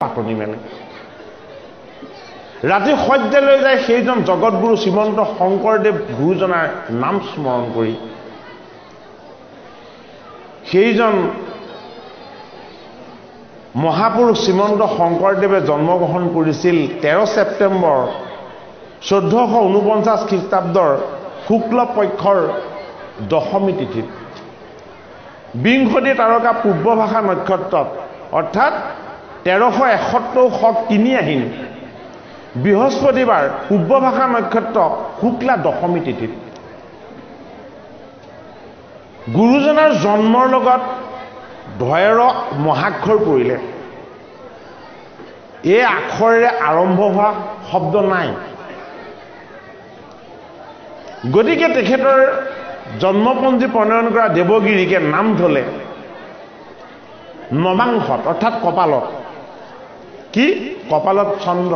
পাতনি মেলে ৰাতি সজ্জালৈ যায় সেইজন জগতগুৰু শ্ৰীমন্ত শংকৰদেৱ গুৰুজনাৰ নাম স্মৰণ কৰি সেইজন মহাপুৰুষ শ্ৰীমন্ত শংকৰদেৱে জন্মগ্ৰহণ কৰিছিল 13 ছেপ্টেম্বৰ 1449 খ্ৰীষ্টাব্দৰ শুক্ল পক্ষৰ দশমী তিথিত বিংশতি তাৰকা পূৰ্ব ভাষা নক্ষত্ৰত অৰ্থাৎ 1371 আহিন বৃহস্পতিবাৰ পূৰ্ব ভাষা নক্ষত্ৰ শুক্লা দশমী তিথিত গুৰুজনাৰ জন্মৰ লগত ধৈৰ মহাক্ষৰ পৰিলে এই আখৰেৰে আৰম্ভ হোৱা শব্দ নাই গতিকে তেখেতৰ জন্মপঞ্জী প্ৰণয়ন কৰা দেৱগিৰিকে নাম ধলে নৱাংশত অৰ্থাৎ কপালত কি কপালত চন্দ্ৰ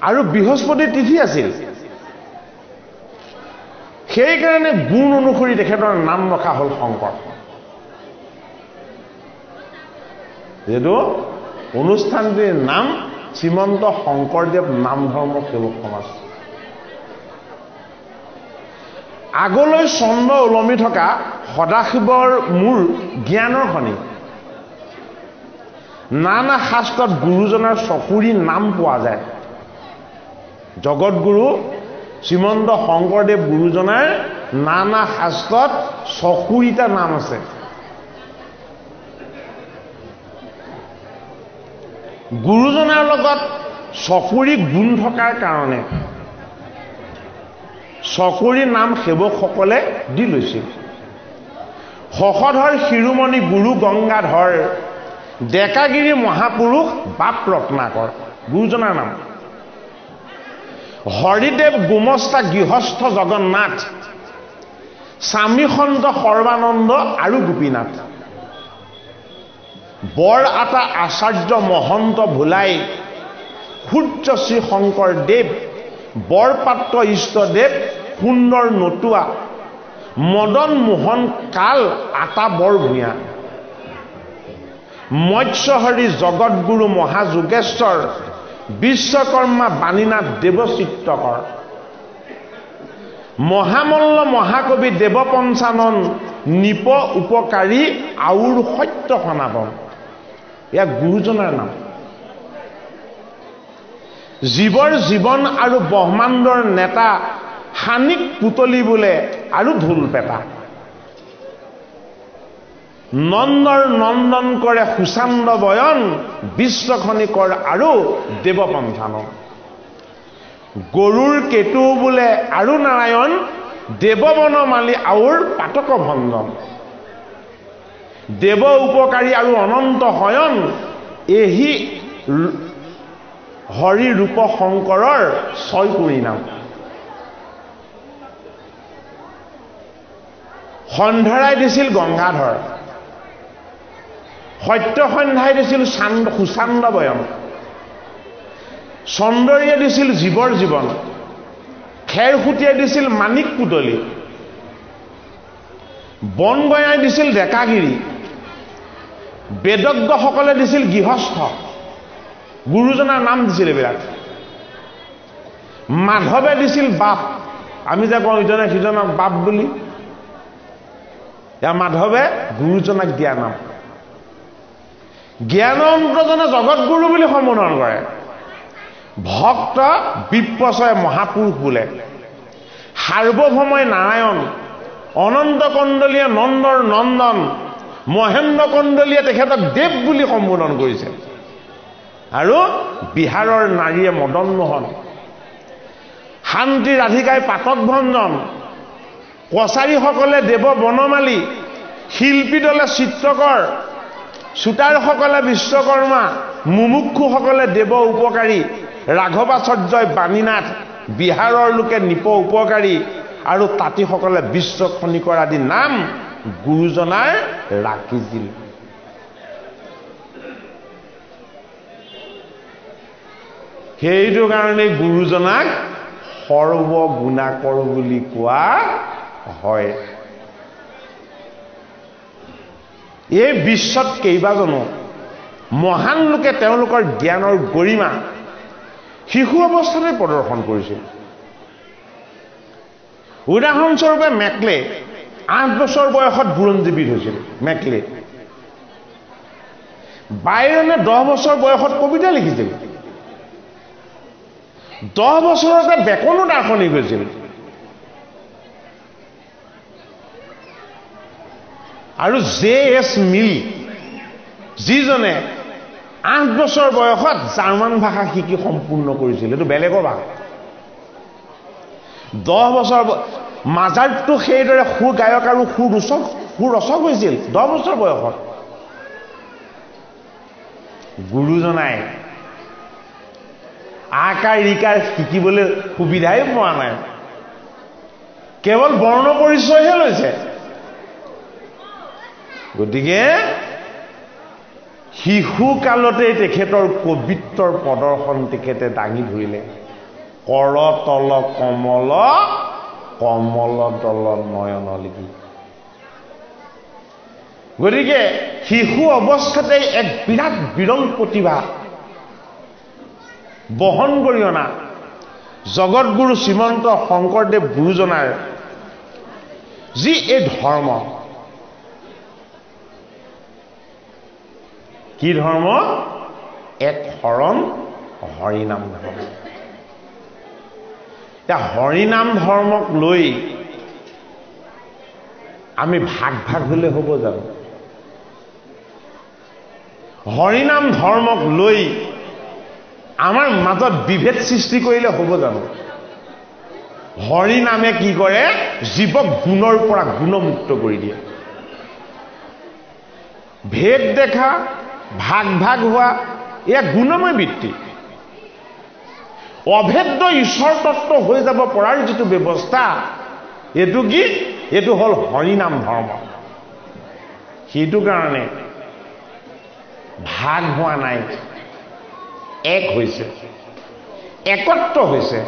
আৰু বৃহস্পতি তিথি আছিল সেইকাৰণে গুণ অনুসৰি তেখেতৰ নাম ৰখা হ'ল শংকৰ যেটো অনুষ্ঠানটিৰ নাম শ্ৰীমন্ত শংকৰদেৱ নাম ধৰ্ম সেৱক সমাজ আগলৈ চন্দ্ৰ ওলমি থকা সদাশিৱৰ মূৰ জ্ঞানৰ খনি নানা শাস্ত্ৰত গুৰুজনাৰ চকুৰি নাম পোৱা যায় জগতগুৰু শ্ৰীমন্ত শংকৰদেৱ গুৰুজনাৰ নানা শাস্ত্ৰত চকুৰিটা নাম আছে গুৰুজনাৰ লগত চকুৰি গুণ থকাৰ কাৰণে চকুৰি নাম সেৱকসকলে দি লৈছিল শশধৰ শিৰোমণি গুৰু গংগাধৰ ডেকাগিৰি মহাপুৰুষ বাপ ৰত্নাকৰ গুৰুজনাৰ নাম হৰিদেৱ গোমস্তা গৃহস্থ জগন্নাথ স্বামী সন্ত সৰ্বানন্দ আৰু গোপীনাথ বৰ আটা আচাৰ্য মহন্ত ভোলাই সূৰ্য শ্ৰী শংকৰদেৱ বৰপাত্ৰ ইষ্টদেৱ সুন্দৰ নটুৱা মদন মোহন কাল আটা বৰ ভূঞা মৎস্যহৰি জগতগুৰু মহাযোগেশ্বৰ বিশ্বকৰ্মা বাণীনাথ দেৱচিত্ৰকৰ মহামল্ল মহাকবি দেৱপঞ্চানন নিপ উপকাৰী আউৰ সত্য সনাতন এয়া গুৰুজনাৰ নাম জীৱৰ জীৱন আৰু ব্ৰহ্মাণ্ডৰ নেতা হানিক পুতলি বোলে আৰু ঢোল পেটা নন্দৰ নন্দন কৰে সুচান্দ বয়ন বিশ্বখনিকৰ আৰু দেৱপঞ্চানন গৰুৰ কেতু বোলে আৰু নাৰায়ণ দেৱবনমালী আউৰ পাতক ভঞ্জন দেৱ উপকাৰী আৰু অনন্ত হয়ন এহি হৰি ৰূপ শংকৰৰ ছয়কুৰি নাম সন্ধাৰাই দিছিল গংগাধৰ সত্য সন্ধাই দিছিল সুচান্দ বয়ন চন্দৰীয়ে দিছিল জীৱৰ জীৱন খেৰ খুটিয়াই দিছিল মানিক পুতলি বন গয়াই দিছিল ডেকাগিৰি বেদজ্ঞসকলে দিছিল গৃহস্থ গুৰুজনাৰ নাম দিছিল এইবিলাক মাধৱে দিছিল বাপ আমি যে কওঁ ইজনে সিজনক বাপ বুলি या माधवे गुरुजनक दिया नाम ज्ञानन्तजने जगतगुरु বুলি সম্বোধন কৰে ভক্ত বিপ্ৰচয় মহাপুৰুষ বোলে সাৰ্বভৌময় নাৰায়ণ অনন্ত কণ্ডলীয় নন্দৰ নন্দন মহেন্দ্ৰ কণ্ডলীয় তেখেতক দেৱ বুলি সম্বোধন কৰিছে আৰু বিহাৰৰ নাৰীয়ে মদন মোহন শান্তি ৰাধিকাই পাতক ভঞ্জন কছাৰীসকলে দেৱ বনমালী শিল্পী দলে চিত্ৰকৰ সুতাৰসকলে বিশ্বকৰ্মা মুমুক্ষুসকলে দেৱ উপকাৰী ৰাঘৱাচাৰ্যই বাণীনাথ বিহাৰৰ লোকে নিপ উপকাৰী আৰু তাঁতীসকলে বিশ্বখনিকৰ আদি নাম গুৰুজনাৰ ৰাখিছিল সেইটো কাৰণে গুৰুজনাক সৰ্বগুণাকৰ বুলি কোৱা হয় এই বিশ্বত কেইবাজনো মহান লোকে তেওঁলোকৰ জ্ঞানৰ গৰিমা শিশু অৱস্থাতে প্ৰদৰ্শন কৰিছিল। উদাহৰণস্বৰূপে মেকলে 8 বছৰ বয়সত বুৰঞ্জীবিদ হৈছিল। মেকলে বাইৰনে 10 বছৰ বয়সত কবিতা লিখিছিল। 10 বছৰতে বেকনো দাৰ্শনিক হৈছিল। আৰু J.S. মিল যিজনে 8 বছৰ বয়সত জাৰ্মান ভাষা শিকি সম্পূৰ্ণ কৰিছিল। এইটো বেলেগৰ ভাষা। 10 বছৰ মাজাৰটো সেইদৰে সুৰ গায়ক আৰু সুৰ ৰচক হৈছিল 10 বছৰ বয়সত। গুৰুজনাই আকাৰ ইকাৰ শিকিবলৈ সুবিধাই পোৱা নাই, কেৱল বৰ্ণ পৰিচয়হে লৈছে। গতিকে শিশু কালতে তেখেতৰ কবিত্বৰ প্ৰদৰ্শন তেখেতে দাঙি ধৰিলে। কৰতল কমল কমল দল নয়ন লিখি। গতিকে শিশু অৱস্থাতে এক বিৰাট বিৰল প্ৰতিভা বহন কৰি অনা জগতগুৰু শ্ৰীমন্ত শংকৰদেৱ গুৰুজনাৰ যি এই ধৰ্ম, কি ধৰ্ম? এক শৰণ হৰিনাম ধৰ্ম। এতিয়া হৰিনাম ধৰ্মক লৈ আমি ভাগ ভাগ হলে হ'ব জানো? হৰিনাম ধৰ্মক লৈ আমাৰ মাজত বিভেদ সৃষ্টি কৰিলে হ'ব জানো? হৰিনামে কি কৰে? জীৱক গুণৰ পৰা গুণমুক্ত কৰি দিয়ে। ভেদ দেখা, ভাগ ভাগ হোৱা, এয়া গুণময় বৃত্তি। অভেদ্য ঈশ্বৰ তত্ত্ব হৈ যাব পৰাৰ যিটো ব্যৱস্থা, এইটো কি? এইটো হ'ল হৰিনাম ধৰ্ম। সেইটো কাৰণে ভাগ হোৱা নাই, এক হৈছে, একত্ৰ হৈছে।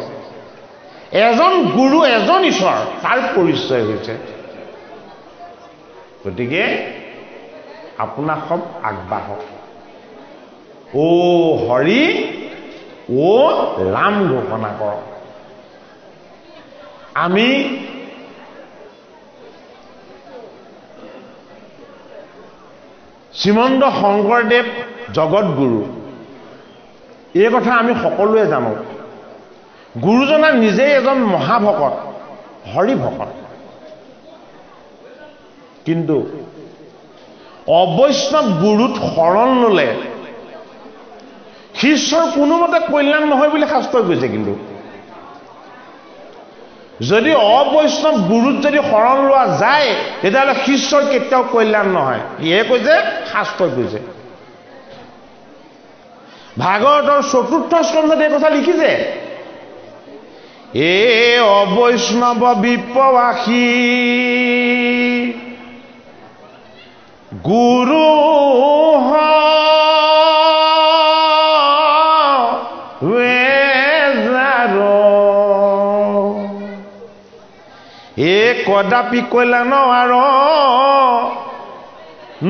এজন গুৰু, এজন ঈশ্বৰ, তাৰ পৰিচয় হৈছে। গতিকে আপোনাক সব আগবাঢ়ক। ও হৰি ও ৰাম ঘোষণা কৰক। আমি শ্ৰীমন্ত শংকৰদেৱ জগতগুৰু, এই কথা আমি সকলোৱে জানো। গুৰুজনা নিজেই এজন মহাভকত, হৰিভকত। কিন্তু অবৈষ্ণৱ গুৰুত শৰণ ললে শিষ্যৰ কোনোমতে কল্যাণ নহয় বুলি শাস্ত্ৰই কৈছে। কিন্তু যদি অবৈষ্ণৱ গুৰুত যদি শৰণ লোৱা যায়, তেতিয়াহ'লে শিষ্যৰ কেতিয়াও কল্যাণ নহয়। ইয়ে কৈছে, শাস্ত্ৰই কৈছে। ভাগৱতৰ 4ৰ্থ স্কন্ধত এই কথা লিখিছে। এ অবৈষ্ণৱ বিপ্ৰবাসী গুৰু এ কদাপি কল্যাণ আৰ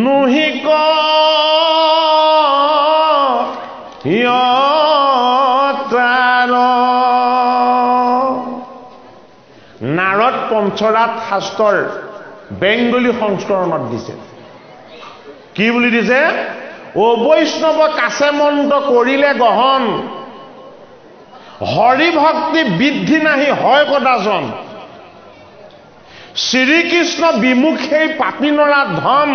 নুহিক নাৰদ পঞ্চৰাত শাস্ত্ৰৰ বেংগলী সংস্কৰণত দিছে। কি বুলি দিছে? অবৈষ্ণৱ কাছে মন্ত্ৰ কৰিলে গহন, হৰি ভক্তি বৃদ্ধি নাহি হয় কদাচন, শ্ৰীকৃষ্ণ বিমুখেই পাপি নৰা ধম,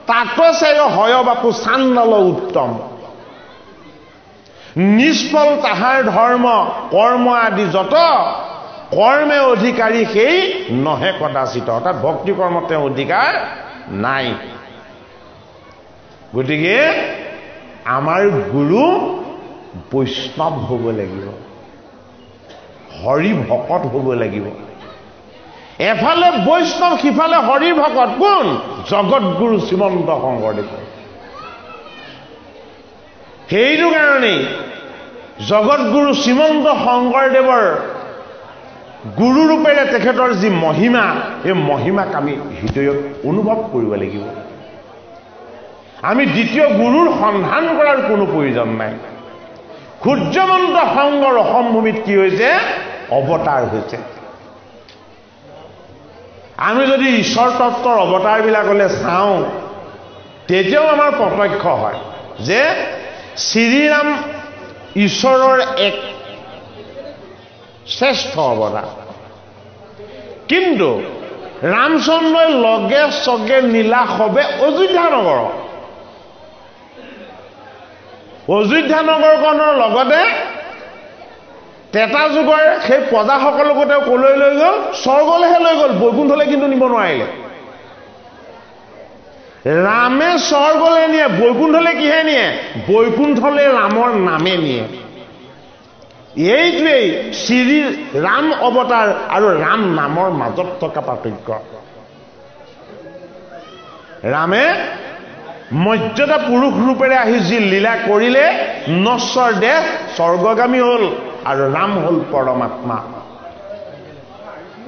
তাতছে হয় বাপু চাণ্ডল উত্তম। নিষ্ফল তাহাৰ ধৰ্ম কৰ্ম আদি যত, কৰ্মে অধিকাৰী সেই নহে কদাচিত। অৰ্থাৎ ভক্তি কৰ্মত তেওঁ অধিকাৰ নাই। গতিকে আমাৰ গুৰু বৈষ্ণৱ হ'ব লাগিব, হৰি ভকত হ'ব লাগিব। এফালে বৈষ্ণৱ, সিফালে হৰি ভকত। কোন? জগতগুৰু শ্ৰীমন্ত শংকৰদেৱ। সেইটো কাৰণেই জগতগুৰু শ্ৰীমন্ত শংকৰদেৱৰ গুৰুৰূপেৰে তেখেতৰ যি মহিমা, এই মহিমাক আমি হৃদয়ত অনুভৱ কৰিব লাগিব। আমি দ্বিতীয় গুৰুৰ সন্ধান কৰাৰ কোনো প্ৰয়োজন নাই সূৰ্যমন্ত সংগৰ অসমভূমিত কি হৈছে অৱতাৰ হৈছে আমি যদি ঈশ্বৰ তত্ত্বৰ অৱতাৰবিলাকলৈ চাওঁ তেতিয়াও আমাৰ প্ৰত্যক্ষ হয় যে শ্ৰীৰাম ঈশ্বৰৰ এক শ্ৰেষ্ঠ অৱতাৰ কিন্তু ৰামচন্দ্ৰই লগে চগে নীলা হবে অযোধ্যা নগৰখনৰ লগতে তেতা যুগৰ সেই প্ৰজাসকলকো তেওঁ কলৈ লৈ গ'ল স্বৰ্গলৈহে লৈ গ'ল বৈকুণ্ঠলৈ কিন্তু নিব নোৱাৰিলে ৰামে স্বৰ্গলৈ নিয়ে বৈকুণ্ঠলৈ কিহে নিয়ে বৈকুণ্ঠলৈ ৰামৰ নামে নিয়ে এইটোৱেই শ্ৰী ৰাম অৱতাৰ আৰু ৰাম নামৰ মাজত থকা পাৰ্থক্য ৰামে মৰ্যাদা পুৰুষ ৰূপেৰে আহি যি লীলা কৰিলে নশ্বৰ দেহ স্বৰ্গগামী হ'ল আৰু ৰাম হ'ল পৰমাত্মা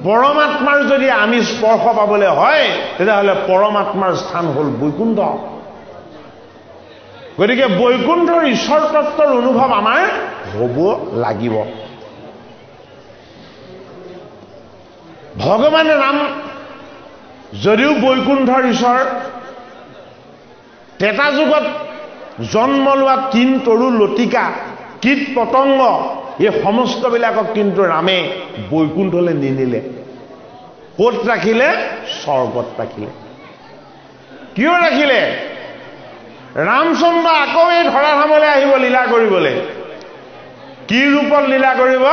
পৰমাত্মাৰ যদি আমি স্পৰ্শ পাবলৈ হয় তেতিয়াহ'লে পৰমাত্মাৰ স্থান হ'ল বৈকুণ্ঠ গতিকে বৈকুণ্ঠৰ ঈশ্বৰ তত্ত্বৰ অনুভৱ আমাৰ হ'ব লাগিব ভগৱান ৰাম যদিও বৈকুণ্ঠৰ ঈশ্বৰ তেতা যুগত জন্ম লোৱা তিন তৰু লতিকা কীট পতংগ এই সমস্তবিলাকক কিন্তু ৰামে বৈকুণ্ঠলৈ নিনিলে ক'ত ৰাখিলে স্বৰ্গত ৰাখিলে কিয় ৰাখিলে ৰামচন্দ্ৰ আকৌ এই ধৰাধামলৈ আহিব লীলা কৰিবলৈ কি ৰূপত লীলা কৰিব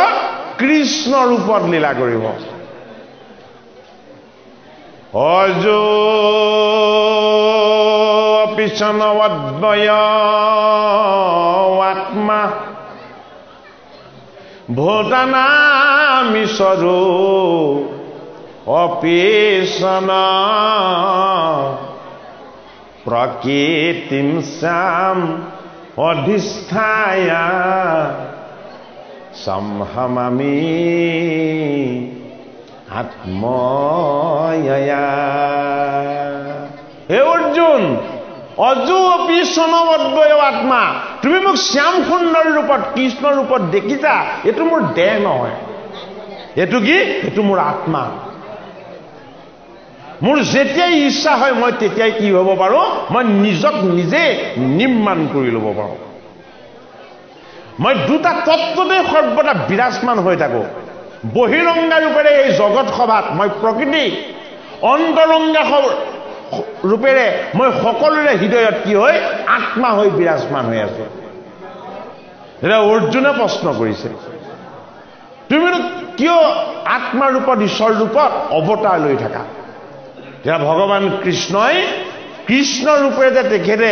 কৃষ্ণ ৰূপত লীলা কৰিব অজো পিছনবদ্বয় আত্মা ভূতানামিশ্বৰো অপিছন প্ৰকৃতিম স্যাম অধিষ্ঠায় সম্ভমামি আত্ময়া হে অৰ্জুন অজু অপিছনবদ্বয় আত্মা তুমি মোক শ্যাম সুন্দৰ ৰূপত কৃষ্ণ ৰূপত দেখিছা এইটো মোৰ দেহ নহয় এইটো কি এইটো মোৰ আত্মা মোৰ যেতিয়াই ইচ্ছা হয় মই তেতিয়াই কি হ'ব পাৰোঁ মই নিজক নিজে নিৰ্মাণ কৰি ল'ব পাৰোঁ মই দুটা তত্ত্বতে সৰ্বদা বিৰাজমান হৈ থাকোঁ বহিৰংগা ৰূপেৰে এই জগত সভাত মই প্ৰকৃতি অন্তৰংগা ৰূপেৰে মই সকলোৰে হৃদয়ত কি হৈ আত্মা হৈ বিৰাজমান হৈ আছো এটা অৰ্জুনে প্ৰশ্ন কৰিছে তুমি কিয় আত্মা ৰূপত ঈশ্বৰ ৰূপত অৱতাৰ লৈ থাকা এতিয়া ভগৱান কৃষ্ণই কৃষ্ণ ৰূপে যে তেখেতে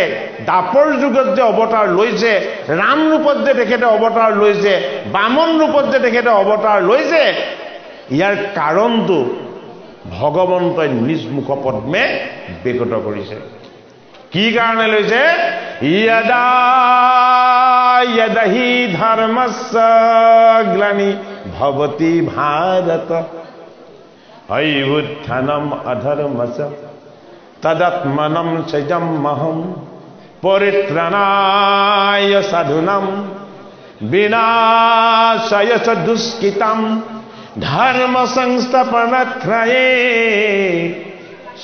দাপৰ যুগত যে অৱতাৰ লৈছে ৰাম ৰূপত যে তেখেতে অৱতাৰ লৈছে বামন ৰূপত যে তেখেতে অৱতাৰ লৈছে ইয়াৰ কাৰণটো ভগৱন্তই নিজ মুখ পদ্মে বেগত কৰিছে কি কাৰণে লৈছে ইয়াদা ইয়াদাহি ধৰ্মস্য গ্লানি ভৱতি ভাৰত হৈবুত্থানম অধৰ্মস্য তদাত্মনম সৃজমহম পৰিত্ৰাণায় সাধুনাম বিনাশায় চ দুষ্কৃতম ধৰ্ম সংস্থাপনাত্ৰয়ে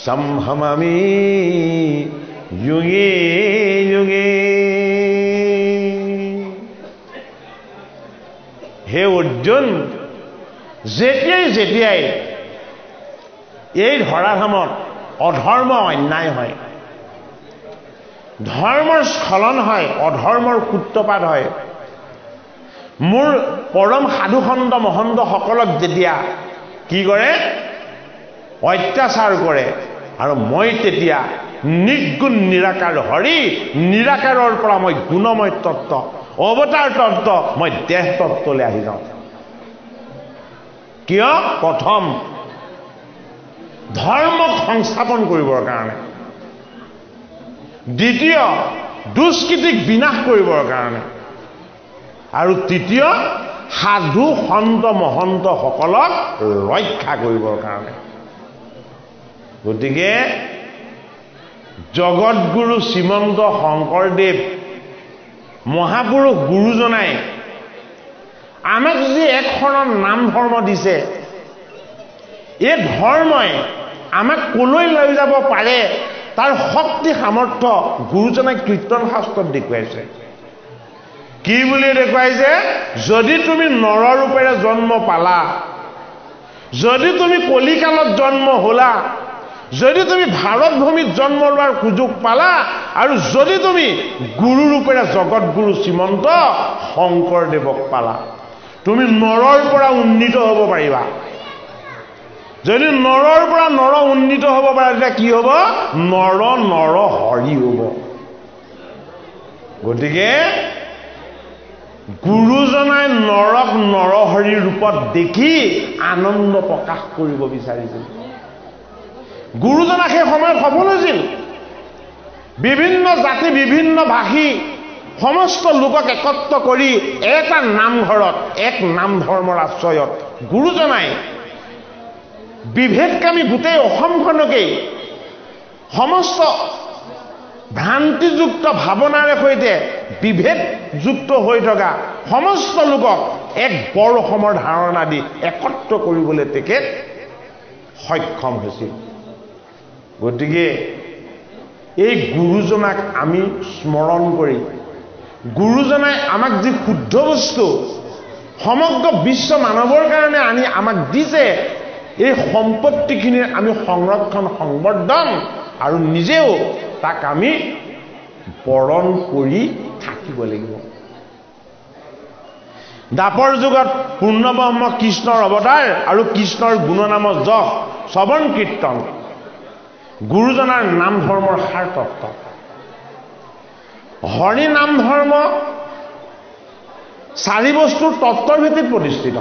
সম্ভমামি যুগে যুগে হে অৰ্জুন যেতিয়াই এই ধৰাধামত অধৰ্ম অন্যায় হয় ধৰ্মৰ স্খলন হয় অধৰ্মৰ সূত্ৰপাত হয় মোৰ পৰম সাধুখণ্ড মহন্ত সকলক যেতিয়া কি কৰে অত্যাচাৰ কৰে আৰু মই তেতিয়া নিৰ্গুণ নিৰাকাৰ হৰি নিৰাকাৰৰ পৰা মই গুণময় তত্ত্ব অৱতাৰ তত্ত্ব মই দেহ তত্ত্বলৈ আহি যাওঁ কিয় প্ৰথম ধৰ্মক সংস্থাপন কৰিবৰ কাৰণে দ্বিতীয় দুষ্কৃতিক বিনাশ কৰিবৰ কাৰণে আৰু তৃতীয় সাধু সন্ত মহন্ত সকলক ৰক্ষা কৰিবৰ কাৰণে গতিকে জগতগুৰু শ্ৰীমন্ত শংকৰদেৱ মহাপুৰুষ গুৰুজনাই আমাক যি এক শৰণ নাম ধৰ্ম দিছে, এই ধৰ্মই আমাক কলৈ লৈ যাব পাৰে তাৰ শক্তি সামৰ্থ্য গুৰুজনাই কীৰ্তন শাস্ত্ৰত দেখুৱাইছে। কি বুলি দেখুৱাইছে? যদি তুমি নৰৰূপেৰে জন্ম পালা, যদি তুমি কলিকালত জন্ম হলা, যদি তুমি ভাৰত ভূমিত জন্ম লোৱাৰ সুযোগ পালা, আৰু যদি তুমি গুৰুৰূপেৰে জগতগুৰু শ্ৰীমন্ত শংকৰদেৱক পালা, তুমি নৰৰ পৰা উন্নীত হ'ব পাৰিবা। যদি নৰৰ পৰা নৰ উন্নীত হ'ব পাৰে, তেতিয়া কি হ'ব? নৰ নৰ হৰি হ'ব। গতিকে গুৰুজনাই নৰক নৰহৰিৰ ৰূপত দেখি আনন্দ প্ৰকাশ কৰিব বিচাৰিছিল। গুৰুজনা সেই সময়ত সফল হৈছিল। বিভিন্ন জাতি, বিভিন্ন ভাষী সমস্ত লোকক একত্ৰ কৰি এটা নামঘৰত, এক নাম ধৰ্মৰ আশ্ৰয়ত গুৰুজনাই বিভেদকামী গোটেই অসমখনকেই সমস্ত ভ্ৰান্তিযুক্ত ভাৱনাৰে সৈতে বিভেদযুক্ত হৈ থকা সমস্ত লোকক এক বৰ অসমৰ ধাৰণা দি একত্ৰ কৰিবলৈ তেখেত সক্ষম হৈছিল। গতিকে এই গুৰুজনাক আমি স্মৰণ কৰি, গুৰুজনাই আমাক যি শুদ্ধ বস্তু সমগ্ৰ বিশ্ব মানৱৰ কাৰণে আনি আমাক দিছে, এই সম্পত্তিখিনিৰ আমি সংৰক্ষণ সংবৰ্ধন আৰু নিজেও তাক আমি বৰণ কৰি থাকিব লাগিব। দাপৰ যুগত পূৰ্ণব্ৰহ্ম কৃষ্ণৰ অৱতাৰ আৰু কৃষ্ণৰ গুণনাম যশ শ্ৰৱণ কীৰ্তন গুৰুজনাৰ নাম ধৰ্মৰ সাৰ তত্ত্ব। হৰি নাম ধৰ্ম 4 বস্তুৰ তত্ত্বৰ ভিত্তিত প্ৰতিষ্ঠিত,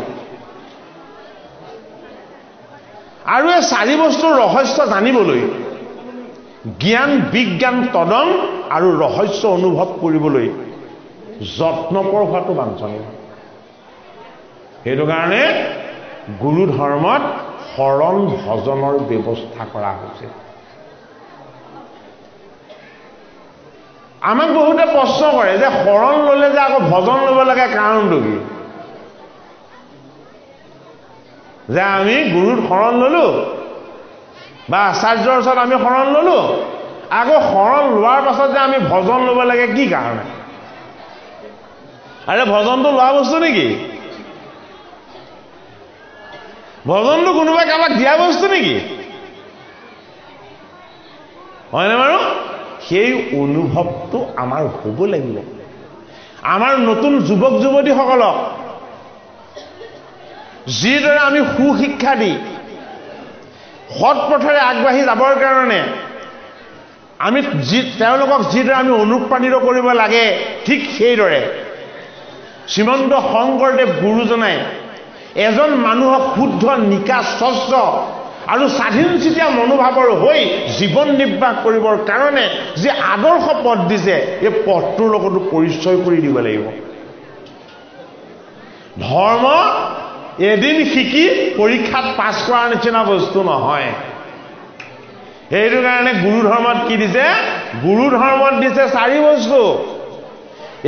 আৰু এই 4 বস্তুৰ ৰহস্য জানিবলৈ জ্ঞান বিজ্ঞান তদন আৰু ৰহস্য অনুভৱ কৰিবলৈ যত্নপৰ হোৱাটো বাঞ্ছনীয়। সেইটো কাৰণে গুৰু ধৰ্মত শৰণ ভজনৰ ব্যৱস্থা কৰা হৈছে। আমাক বহুতে প্ৰশ্ন কৰে যে শৰণ ল'লে যে আকৌ ভজন ল'ব লাগে, কাৰণটো কি? যে আমি গুৰুত শৰণ ল'লো বা আচাৰ্যৰ ওচৰত আমি শৰণ ল'লো, আকৌ শৰণ লোৱাৰ পাছত যে আমি ভজন ল'ব লাগে, কি কাৰণে? আৰে ভজনটো লোৱা বস্তু নেকি? ভজনটো কোনোবাই কাৰোবাক দিয়া বস্তু নেকি? হয়নে বাৰু? সেই অনুভৱটো আমাৰ হ'ব লাগিব। আমাৰ নতুন যুৱক যুৱতীসকলক যিদৰে আমি সুশিক্ষা দি সৎ পথেৰে আগবাঢ়ি যাবৰ কাৰণে আমি তেওঁলোকক যিদৰে আমি অনুপ্ৰাণিত কৰিব লাগে, ঠিক সেইদৰে শ্ৰীমন্ত শংকৰদেৱ গুৰুজনাই এজন মানুহক শুদ্ধ নিকা স্বচ্ছ আৰু স্বাধীনচিতীয়া মনোভাৱৰ হৈ জীৱন নিৰ্বাহ কৰিবৰ কাৰণে যি আদৰ্শ পথ দিছে, এই পথটোৰ লগতো পৰিচয় কৰি দিব লাগিব। ধৰ্ম এদিন শিকি পৰীক্ষাত পাছ কৰাৰ নিচিনা বস্তু নহয়। সেইটো কাৰণে গুৰু ধৰ্মত কি দিছে? গুৰু ধৰ্মত দিছে 4 বস্তু।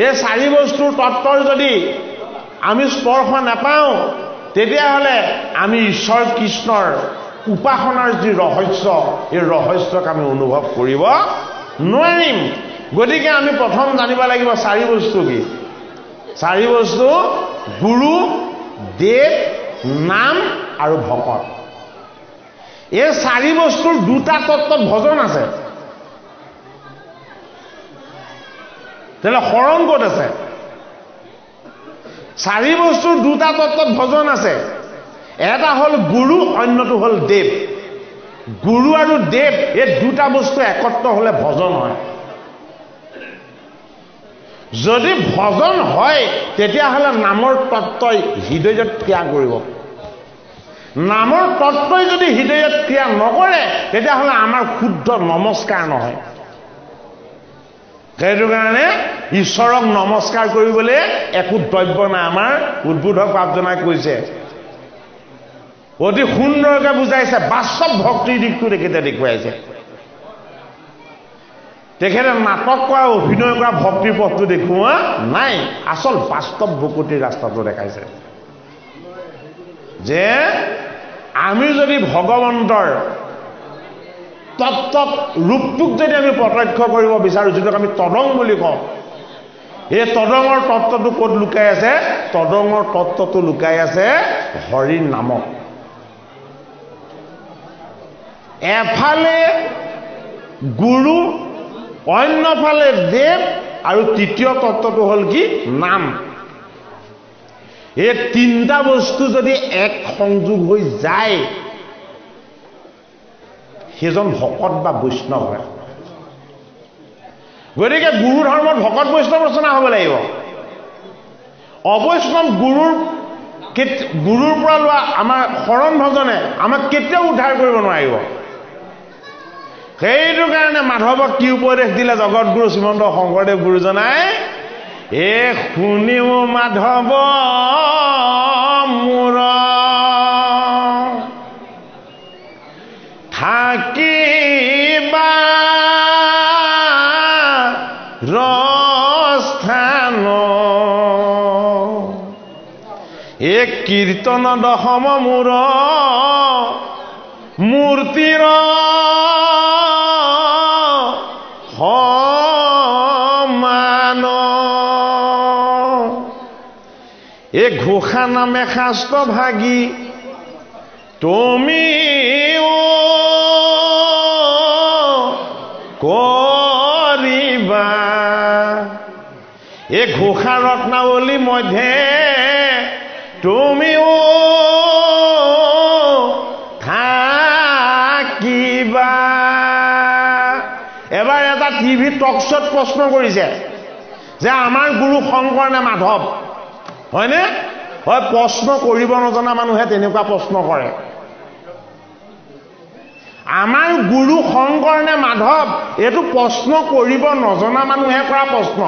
এই 4 বস্তুৰ তত্ত্বৰ যদি আমি স্পৰ্শ নাপাওঁ, তেতিয়াহ'লে আমি ঈশ্বৰ কৃষ্ণৰ উপাসনাৰ যি ৰহস্য, এই ৰহস্যক আমি অনুভৱ কৰিব নোৱাৰিম। গতিকে আমি প্ৰথম জানিব লাগিব 4 বস্তু কি? 4 বস্তু গুৰু, দেৱ, নাম আৰু ভকত। এই 4 বস্তুৰ 2টা তত্ত্বত ভজন আছে। তেতিয়াহ'লে শৰণ ক'ত আছে? 4 বস্তুৰ 2টা তত্ত্বত ভজন আছে। এটা হ'ল গুৰু, অন্যটো হ'ল দেৱ। গুৰু আৰু দেৱ এই 2টা বস্তু একত্ৰ হ'লে ভজন হয়। যদি ভজন হয়, তেতিয়াহ'লে নামৰ তত্ত্বই হৃদয়ত ক্ৰিয়া কৰিব। নামৰ তত্ত্বই যদি হৃদয়ত ক্ৰিয়া নকৰে, তেতিয়াহ'লে আমাৰ শুদ্ধ নমস্কাৰ নহয়। সেইটো কাৰণে ঈশ্বৰক নমস্কাৰ কৰিবলৈ একো দ্ৰব্য নাই। আমাৰ উদ্বোধক প্ৰাপ্তনাই কৈছে, অতি সুন্দৰকৈ বুজাইছে, বাস্তৱ ভক্তিৰ দিশটো তেখেতে দেখুৱাইছে। তেখেতে নাটক কৰা অভিনয় কৰা ভক্তিৰ পথটো দেখুওৱা নাই আচল বাস্তৱ ভকতিৰ ৰাস্তাটো দেখাইছে যে আমি যদি ভগৱন্তৰ তত্ত্ব ৰূপটোক যদি আমি প্ৰত্যক্ষ কৰিব বিচাৰো যেটাক আমি তদং বুলি কওঁ এই তদঙৰ তত্ত্বটো ক'ত লুকাই আছে তদঙৰ তত্ত্বটো লুকাই আছে হৰি নামত এফালে গুৰু অন্যফালে দেৱ আৰু তৃতীয় তত্ত্বটো হ'ল কি নাম এই তিনটা বস্তু যদি এক সংযোগ হৈ যায় সেইজন ভকত বা বৈষ্ণৱ হয় গতিকে গুৰু ধৰ্মত ভকত বৈষ্ণৱ ৰচনা হ'ব লাগিব অবৈষ্ণৱ গুৰুৰ পৰা লোৱা আমাৰ শৰণ ভজনে আমাক কেতিয়াও উদ্ধাৰ কৰিব নোৱাৰিব সেইটো কাৰণে মাধৱক কি উপদেশ দিলে জগতগুৰু শ্ৰীমন্ত শংকৰদেৱ গুৰুজনাই এ শুনিও মাধৱ মোৰ থাকিবা ৰস্থান এ কীৰ্তন দশম মোৰ মূৰ্তিৰ সমান এ ঘোষা নামে শাস্ত্ৰ ভাগি তুমি কৰিবা এ ঘোষা ৰত্নাৱলী মধ্যে তুমিও থাকিবা এবাৰ এটা টিভি টক শ্ব'ত প্ৰশ্ন কৰিছে যে আমাৰ গুৰু শংকৰ নে মাধৱ হয়নে হয় প্ৰশ্ন কৰিব নজনা মানুহে তেনেকুৱা প্ৰশ্ন কৰে আমাৰ গুৰু শংকৰ নে মাধৱ এইটো প্ৰশ্ন কৰিব নজনা মানুহে কৰা প্ৰশ্ন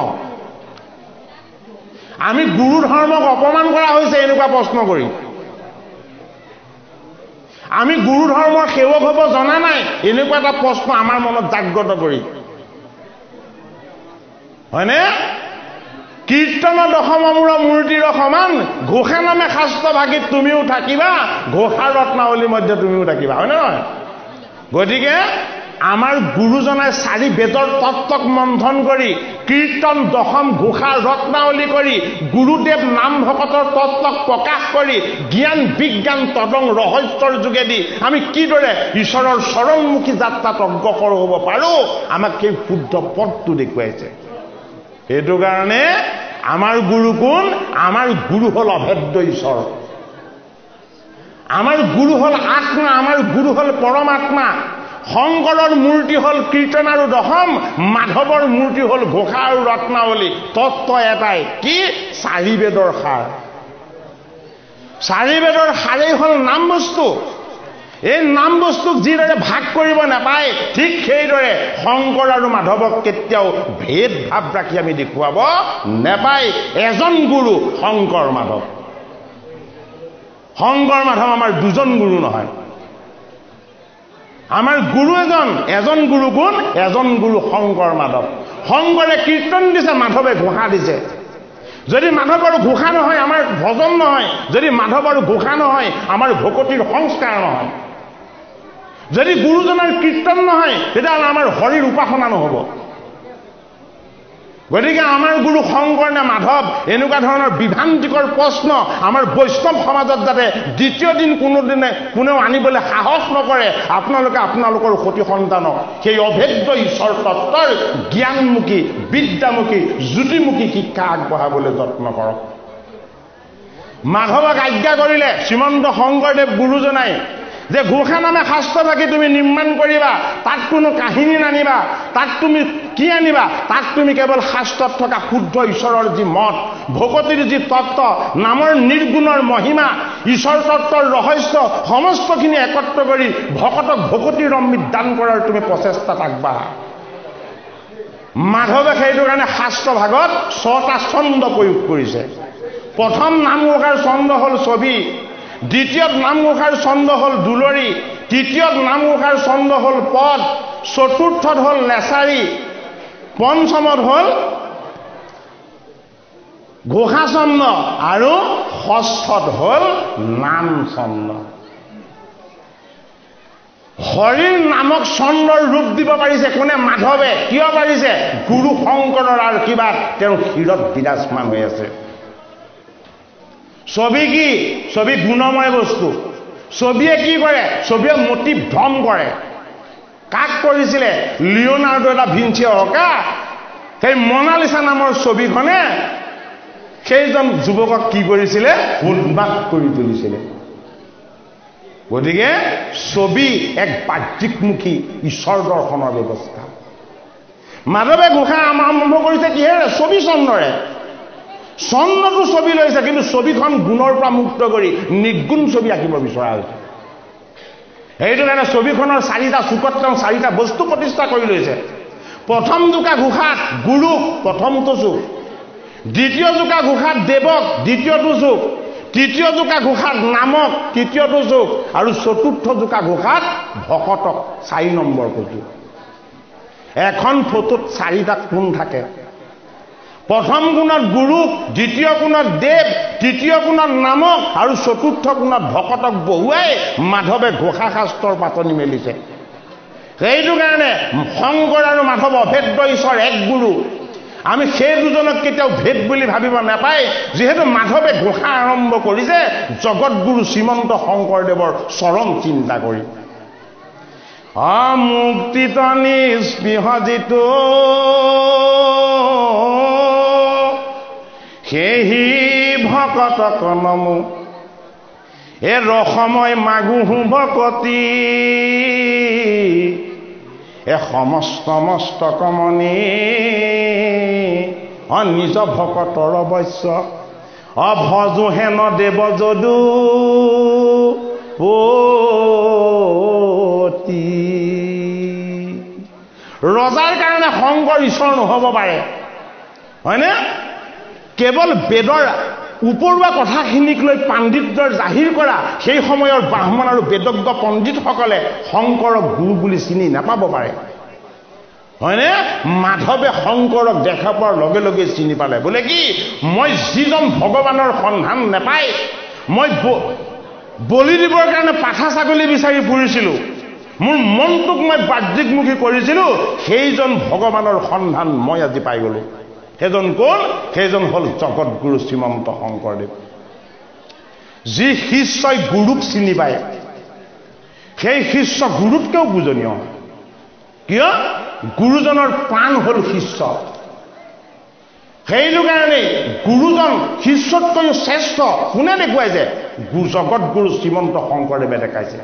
আমি গুৰু ধৰ্মক অপমান কৰা হৈছে এনেকুৱা প্ৰশ্ন কৰি আমি গুৰু ধৰ্মৰ সেৱক হ'ব জনা নাই এনেকুৱা এটা প্ৰশ্ন আমাৰ মনত জাগ্ৰত কৰি হয়নে কীৰ্তন দশম মোৰ মূৰ্তিৰ সমান ঘোষা নামে শাস্ত্ৰ ভাগিত তুমিও থাকিবা ঘোষা ৰত্নাৱলী মধ্যে তুমিও থাকিবা হয়নে নহয় গতিকে আমাৰ গুৰুজনাই চাৰি বেদৰ তত্ত্বক মন্থন কৰি কীৰ্তন দশম ঘোষা ৰত্নাৱলী কৰি গুৰুদেৱ নাম ভকতৰ তত্ত্বক প্ৰকাশ কৰি জ্ঞান বিজ্ঞান তদং ৰহস্যৰ যোগেদি আমি কিদৰে ঈশ্বৰৰ চৰণমুখী যাত্ৰাত অগ্ৰসৰ হ'ব পাৰো আমাক সেই শুদ্ধ পথটো দেখুৱাইছে সেইটো কাৰণে আমাৰ গুৰু কোন আমাৰ গুৰু হ'ল অভেদ্য ঈশ্বৰ আমাৰ গুৰু হ'ল আত্মা আমাৰ গুৰু হ'ল পৰমাত্মা শংকৰৰ মূৰ্তি হ'ল কীৰ্তন আৰু দশম মাধৱৰ মূৰ্তি হ'ল ঘোষা আৰু ৰত্নাৱলী তত্ত্ব এটাই কি চাৰি বেদৰ সাৰ চাৰি বেদৰ সাৰেই হ'ল নাম বস্তু এই নাম বস্তুক যিদৰে ভাগ কৰিব নাপায় ঠিক সেইদৰে শংকৰ আৰু মাধৱক কেতিয়াও ভেদ ভাৱ ৰাখি আমি দেখুৱাব নাপায় এজন গুৰু শংকৰ মাধৱ আমাৰ দুজন গুৰু নহয় আমাৰ গুৰু এজন গুৰু কোন এজন গুৰু শংকৰ মাধৱ শংকৰে কীৰ্তন দিছে মাধৱে ঘোষা দিছে যদি মাধৱৰ ঘোষা নহয় আমাৰ ভজন নহয় যদি মাধৱৰ ঘোষা নহয় আমাৰ ভকতিৰ সংস্কাৰ নহয় যদি গুৰুজনাৰ কীৰ্তন নহয় তেতিয়াহ'লে আমাৰ হৰিৰ উপাসনা নহ'ব গতিকে আমাৰ গুৰু শংকৰ নে মাধৱ এনেকুৱা ধৰণৰ বিভ্ৰান্তিকৰ প্ৰশ্ন আমাৰ বৈষ্ণৱ সমাজত যাতে দ্বিতীয় দিন কোনেও আনিবলৈ সাহস নকৰে আপোনালোকৰ সতি সন্তানক সেই অভেদ্য ঈশ্বৰ তত্ত্বৰ জ্ঞানমুখী বিদ্যামুখী জ্যোতিমুখী শিক্ষা আগবঢ়াবলৈ যত্ন কৰক মাধৱক আজ্ঞা কৰিলে শ্ৰীমন্ত শংকৰদেৱ গুৰুজনাই যে ঘোষা নামে শাস্ত্ৰ ভাগি তুমি নিৰ্মাণ কৰিবা তাত কোনো কাহিনী নানিবা তাত তুমি কি আনিবা তাত তুমি কেৱল শাস্ত্ৰত থকা শুদ্ধ ঈশ্বৰৰ যি মত ভকতিৰ যি তত্ত্ব নামৰ নিৰ্গুণৰ মহিমা ঈশ্বৰ তত্ত্বৰ ৰহস্য সমস্তখিনি একত্ৰ কৰি ভকতক ভকতিৰ অমৃত দান কৰাৰ তুমি প্ৰচেষ্টাত আগবাঢ়া মাধৱে সেইটো কাৰণে শাস্ত্ৰ ভাগত 6টা ছন্দ প্ৰয়োগ কৰিছে প্ৰথম নামঘোষাৰ ছন্দ হ'ল ছবি দ্বিতীয়ত নামঘোষাৰ ছন্দ হ'ল দুলৰি তৃতীয়ত নামঘোষাৰ ছন্দ হ'ল পদ চতুৰ্থত হ'ল লেচাৰী পঞ্চমত হ'ল ঘোষা ছন্দ আৰু ষষ্ঠত হ'ল নাম ছন্দ হৰিৰ নামক ছন্দৰ ৰূপ দিব পাৰিছে কোনে মাধৱে কিয় পাৰিছে গুৰু শংকৰৰ আশীৰ্বাদ তেওঁৰ শিৰত বিৰাজমান হৈ আছে ছবি কি ছবি গুণময় বস্তু ছবিয়ে কি কৰে ছবিয়ে মতি ভ্ৰম কৰে কাক কৰিছিলে লিওনাৰ্ডো দা ভিঞ্চি অকা সেই মনালিসা নামৰ ছবিখনে সেইজন যুৱকক কি কৰিছিলে উন্মাদ কৰি তুলিছিলে গতিকে ছবি এক বাহ্যিকমুখী ঈশ্বৰ দৰ্শনৰ ব্যৱস্থা মাধৱে ঘোষা আৰম্ভ কৰিছে কিহেৰে ছবি ছন্দৰে ছন্দটো ছবি লৈছে কিন্তু ছবিখন গুণৰ পৰা মুক্ত কৰি নিৰ্গুণ ছবি আঁকিব বিচৰা হৈছে এইটো কাৰণে ছবিখনৰ চাৰিটা চুকত তেওঁ চাৰিটা বস্তু প্ৰতিষ্ঠা কৰি লৈছে প্ৰথম জোকা ঘোষাত গুৰুক প্ৰথমটো চুক দ্বিতীয় জোকা ঘোষাত দেৱক দ্বিতীয়টো চুক তৃতীয় জোকা ঘোষাত নামক তৃতীয়টো চুক আৰু চতুৰ্থ জোকা ঘোষাত ভকতক 4 নম্বৰটো চুক এখন ফটোত চাৰিটা কোণ থাকে প্ৰথম কোণত গুৰুক দ্বিতীয় কোণত দেৱ তৃতীয় কোণত নামক আৰু চতুৰ্থ কোণত ভকতক বহুৱাই মাধৱে ঘোষা শাস্ত্ৰৰ পাতনি মেলিছে সেইটো কাৰণে শংকৰ আৰু মাধৱ অভেদ্য ঈশ্বৰ এক গুৰু আমি সেই দুজনক কেতিয়াও ভেদ বুলি ভাবিব নাপায় যেহেতু মাধৱে ঘোষা আৰম্ভ কৰিছে জগতগুৰু শ্ৰীমন্ত শংকৰদেৱৰ চৰম চিন্তা কৰি মুক্তিত নিস্পৃহ যিটো সেহি ভকতক নমো এ ৰসময় মাগুহু ভকতি এ সমস্ত মস্তক মণি নিজ ভকতৰ অৱশ্য অভজো হেন দেৱ যদু ৰজাৰ কাৰণে শংকৰ ঈশ্বৰ নহ'ব পাৰে হয়নে কেৱল বেদৰ উপৰুৱা কথাখিনিক লৈ পাণ্ডিত্যৰ জাহিৰ কৰা সেই সময়ৰ ব্ৰাহ্মণ আৰু বেদজ্ঞ পণ্ডিতসকলে শংকৰক গুৰু বুলি চিনি নাপাব পাৰে হয়নে মাধৱে শংকৰক দেখা পোৱাৰ লগে লগে চিনি পালে বোলে কি মই যিজন ভগৱানৰ সন্ধান নাপায় মই বলি দিবৰ কাৰণে পাঠা ছাগলী বিচাৰি ফুৰিছিলোঁ মোৰ মনটোক মই বাহ্যিকমুখী কৰিছিলোঁ সেইজন ভগৱানৰ সন্ধান মই আজি পাই গ'লোঁ সেইজন কোন সেইজন হ'ল জগতগুৰু শ্ৰীমন্ত শংকৰদেৱ যি শিষ্যই গুৰুক চিনি পায় সেই শিষ্য গুৰুতকৈও পূজনীয় কিয় গুৰুজনৰ প্ৰাণ হ'ল শিষ্য সেইটো কাৰণে গুৰুজন শিষ্যতকৈও শ্ৰেষ্ঠ কোনে দেখুৱাইছে জগতগুৰু শ্ৰীমন্ত শংকৰদেৱে দেখাইছে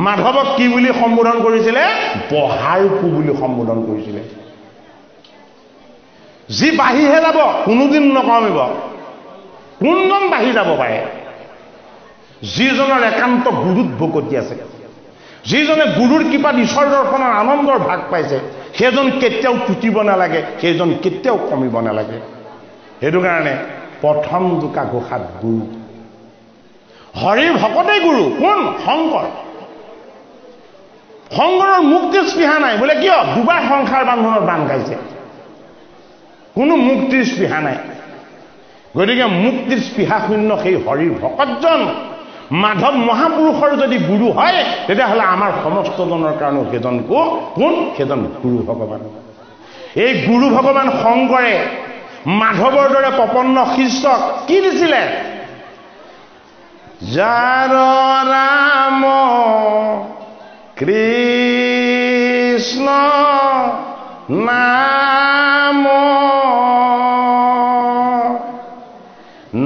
মাধৱক কি বুলি সম্বোধন কৰিছিলে বহাৰকু বুলি সম্বোধন কৰিছিলে যি বাহিহে যাব কোনোদিন নকমিব কোনজন বাহি যাব পাৰে যিজনৰ একান্ত গুৰুত ভকতি আছে যিজনে গুৰুৰ কৃপাত ঈশ্বৰ দৰ্শনৰ আনন্দৰ ভাগ পাইছে সেইজন কেতিয়াও টুটিব নালাগে সেইজন কেতিয়াও কমিব নালাগে সেইটো কাৰণে প্ৰথম জোকা ঘোষাত গুৰু হৰিৰ ভকতেই গুৰু কোন শংকৰ শংকৰৰ মুক্তিৰ স্পৃহা নাই বোলে কিয় দুবাৰ সংসাৰ বান্ধনত বান্ধ খাইছে কোনো মুক্তিৰ স্পৃহা নাই গতিকে মুক্তিৰ স্পৃহা শূন্য সেই হৰিৰ ভকতজন মাধৱ মহাপুৰুষৰ যদি গুৰু হয় তেতিয়াহ'লে আমাৰ সমস্তজনৰ কাৰণে সেইজন কোন সেইজন গুৰু ভগৱান এই গুৰু ভগৱান শংকৰে মাধৱৰ দৰে প্ৰপন্ন শিষ্যক কি দিছিলে যাৰ ৰাম কৃষ্ণ নাম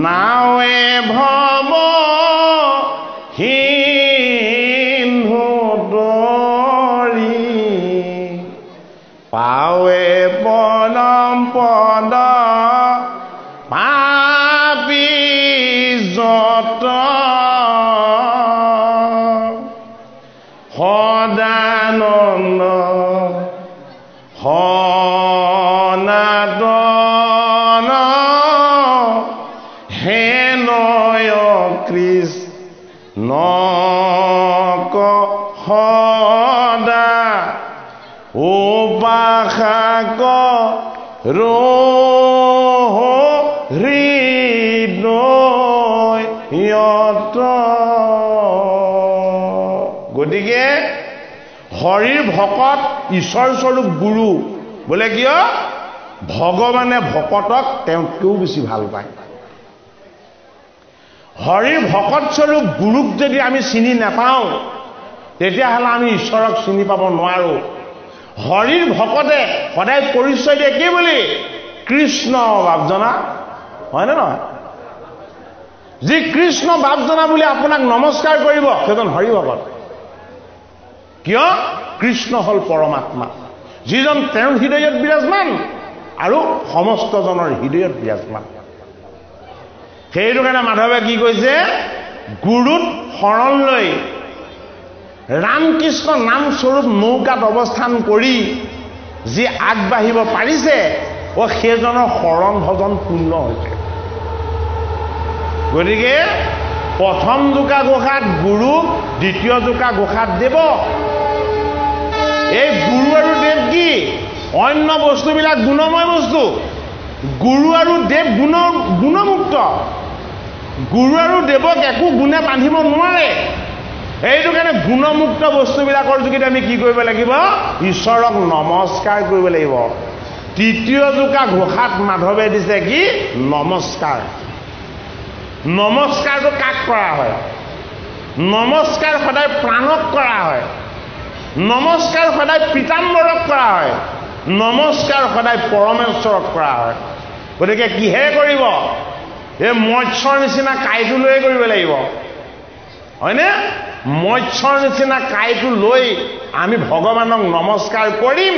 নাৱে ভৱ সিন্ধু দৰি পাৱে পৰম পদ পাপী যত সদানন্দ সনাতন হেনয় কৃষ্ণ সদা উপাসা হৃদয়ত। গতিকে হৰিৰ ভকত ঈশ্বৰ স্বৰূপ গুৰু বোলে কিয় ভগৱানে ভকতক তেওঁতকৈও বেছি ভাল পায়। হৰিৰ ভকত স্বৰূপ গুৰুক যদি আমি চিনি নাপাওঁ তেতিয়াহ'লে আমি ঈশ্বৰক চিনি পাব নোৱাৰোঁ। হৰিৰ ভকতে সদায় পৰিচয় দিয়ে কি বুলি? কৃষ্ণ বাপজনা, হয়নে নহয়? যি কৃষ্ণ বাপজনা বুলি আপোনাক নমস্কাৰ কৰিব সেইজন হৰি ভকত। কিয়? কৃষ্ণ হ'ল পৰমাত্মা, যিজন তেওঁৰ হৃদয়ত বিৰাজমান আৰু সমস্তজনৰ হৃদয়ত বিৰাজমান। সেইটো কাৰণে মাধৱে কি কৈছে? গুৰুত শৰণ লৈ ৰামকৃষ্ণ নাম স্বৰূপ নৌকাত অৱস্থান কৰি যি আগবাঢ়িব পাৰিছে সেইজনৰ শৰণ ভজন পূৰ্ণ হৈছে। গতিকে প্ৰথম জোকা গোসাঁত গুৰু, দ্বিতীয় জোকা গোসাঁত দেৱ। এই গুৰু আৰু দেৱ কি? অন্য বস্তুবিলাক গুণময় বস্তু। গুৰু আৰু দেৱ গুণমুক্ত। গুৰু আৰু দেৱক একো গুণে বান্ধিব নোৱাৰে। সেইটো কাৰণে গুণমুক্ত বস্তুবিলাকৰ যোগেদি আমি কি কৰিব লাগিব? ঈশ্বৰক নমস্কাৰ কৰিব লাগিব। তৃতীয় জোকা ঘোষাত মাধৱে দিছে কি? নমস্কাৰ। নমস্কাৰটো কাক কৰা হয়? নমস্কাৰ সদায় প্ৰাণক কৰা হয়। নমস্কাৰ সদায় পীতাম্বৰক কৰা হয়। নমস্কাৰ সদায় পৰমেশ্বৰক কৰা হয়। গতিকে কিহে কৰিব? এই মৎস্যৰ নিচিনা কাঁইটো লৈ কৰিব লাগিব, হয়নে? মৎস্যৰ নিচিনা কাঁইটো লৈ আমি ভগৱানক নমস্কাৰ কৰিম,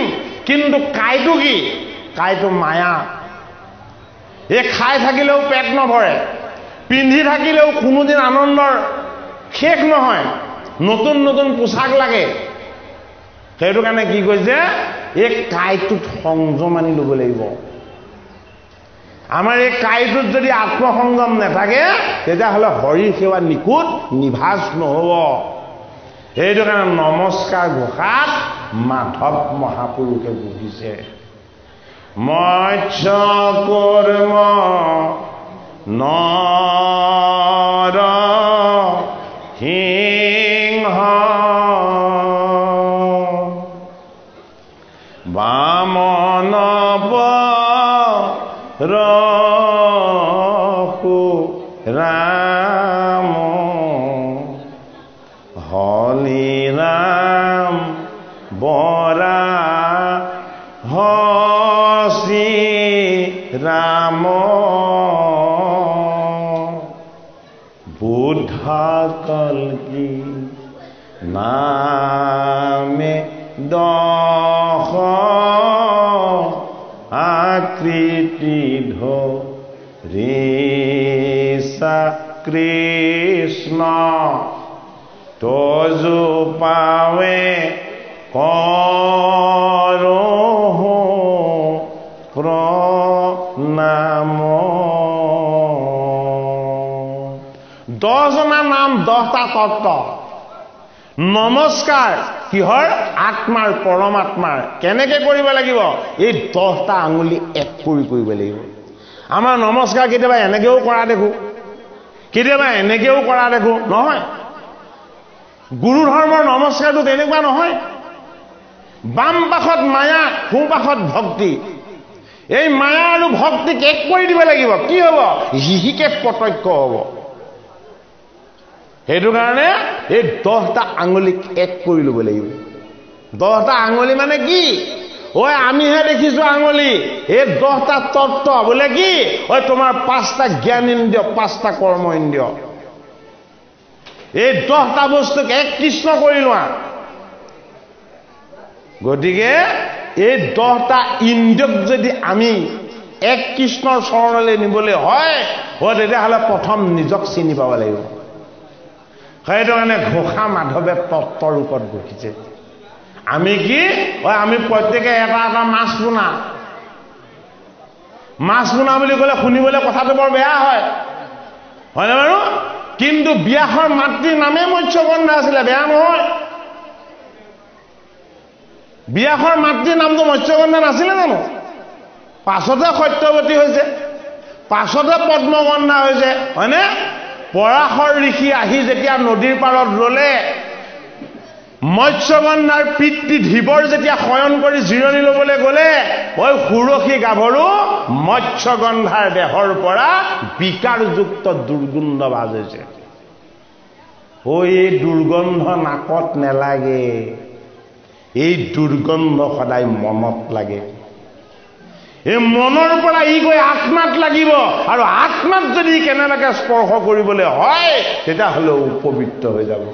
কিন্তু কাঁইটো কি? কাঁইটো মায়া। এই খাই থাকিলেও পেট নভৰে, পিন্ধি থাকিলেও কোনোদিন আনন্দৰ শেষ নহয়, নতুন নতুন পোছাক লাগে। সেইটো কাৰণে কি কৈছে? এই কাঁইটোত সংযম আনি ল'ব লাগিব। আমাৰ এই কাঁইটোত যদি আত্মসংযম নাথাকে তেতিয়াহ'লে হৰিৰ সেৱা নিখুঁত নিভাজ নহ'ব। সেইটো কাৰণে নমস্কাৰ ঘোষাত মাধৱ মহাপুৰুষে বুজিছে। মৎস্য কৰ্ম নৰ সিংহ বামন ৰঘু ৰাম হলি ৰাম বৰা শ্ৰী ৰাম বুদ্ধ কল্কি নামে দশ আকৃতি ধৰিছা কৃষ্ণ তজু পাৱে কৰোঁ প্ৰণাম। 10জনা নাম 10টা তত্ত্ব। নমস্কাৰ কিহৰ? আত্মাৰ, পৰমাত্মাৰ। কেনেকে কৰিব লাগিব? এই 10টা আঙুলি এক কৰি কৰিব লাগিব। আমাৰ নমস্কাৰ কেতিয়াবা এনেকেও কৰা দেখো, কেতিয়াবা এনেকেও কৰা দেখো, নহয়। গুৰু ধৰ্মৰ নমস্কাৰটো তেনেকুৱা নহয়। বাম পাশত মায়া, সোঁ পাশত ভক্তি। এই মায়া আৰু ভক্তিক এক কৰি দিব লাগিব। কি হ'ব? হিহিকে প্ৰত্যক্ষ হ'ব। সেইটো কাৰণে এই 10টা আঙুলিক এক কৰি ল'ব লাগিব। 10টা আঙুলি মানে কি? আমিহে দেখিছো আঙুলি। এই 10টা তত্ত্ব বোলে কি? তোমাৰ 5টা জ্ঞান ইন্দ্ৰিয়, 5টা কৰ্ম ইন্দ্ৰিয়। এই 10টা বস্তুক এক কৃষ্ণ কৰি লোৱা। গতিকে এই 10টা ইন্দ্ৰিয়ক যদি আমি এক কৃষ্ণৰ চৰণলৈ নিবলৈ হয় তেতিয়াহ'লে প্ৰথম নিজক চিনি পাব লাগিব। সেইটো কাৰণে ঘোষা মাধৱে তত্ত্বৰ ৰূপত ঘোষিছে। আমি কি? আমি প্ৰত্যেকে এটা এটা মাছ পোনা। মাছ পোনা বুলি ক'লে শুনিবলৈ কথাটো বৰ বেয়া হয়, হয়নে বাৰু? কিন্তু ব্যাসৰ মাতৃৰ নামে মৎস্যগন্ধা আছিলে, বেয়া নহয়। ব্যাসৰ মাতৃৰ নামটো মৎস্যগন্ধা নাছিলে জানো? পাছতে সত্যৱতী হৈছে, পাছতে পদ্মগন্ধা হৈছে, হয়নে? পৰাশৰ ঋষি আহি যেতিয়া নদীৰ পাৰত ৰলে, মৎস্যগন্ধাৰ পিতৃ ধীবৰ যেতিয়া শয়ন কৰি জিৰণি ল'বলৈ গ'লে, ঐ সুৰসী গাভৰু মৎস্যগন্ধাৰ দেহৰ পৰা বিকাৰযুক্ত দুৰ্গন্ধ বাজ হৈছে। এই দুৰ্গন্ধ নাকত নেলাগে, এই দুৰ্গন্ধ সদায় মনত লাগে। এই মনৰ পৰা ই গৈ আত্মাত লাগিব, আৰু আত্মাত যদি কেনেবাকে স্পৰ্শ কৰিবলৈ হয় তেতিয়াহ'লে উপবিত্ৰ হৈ যাব।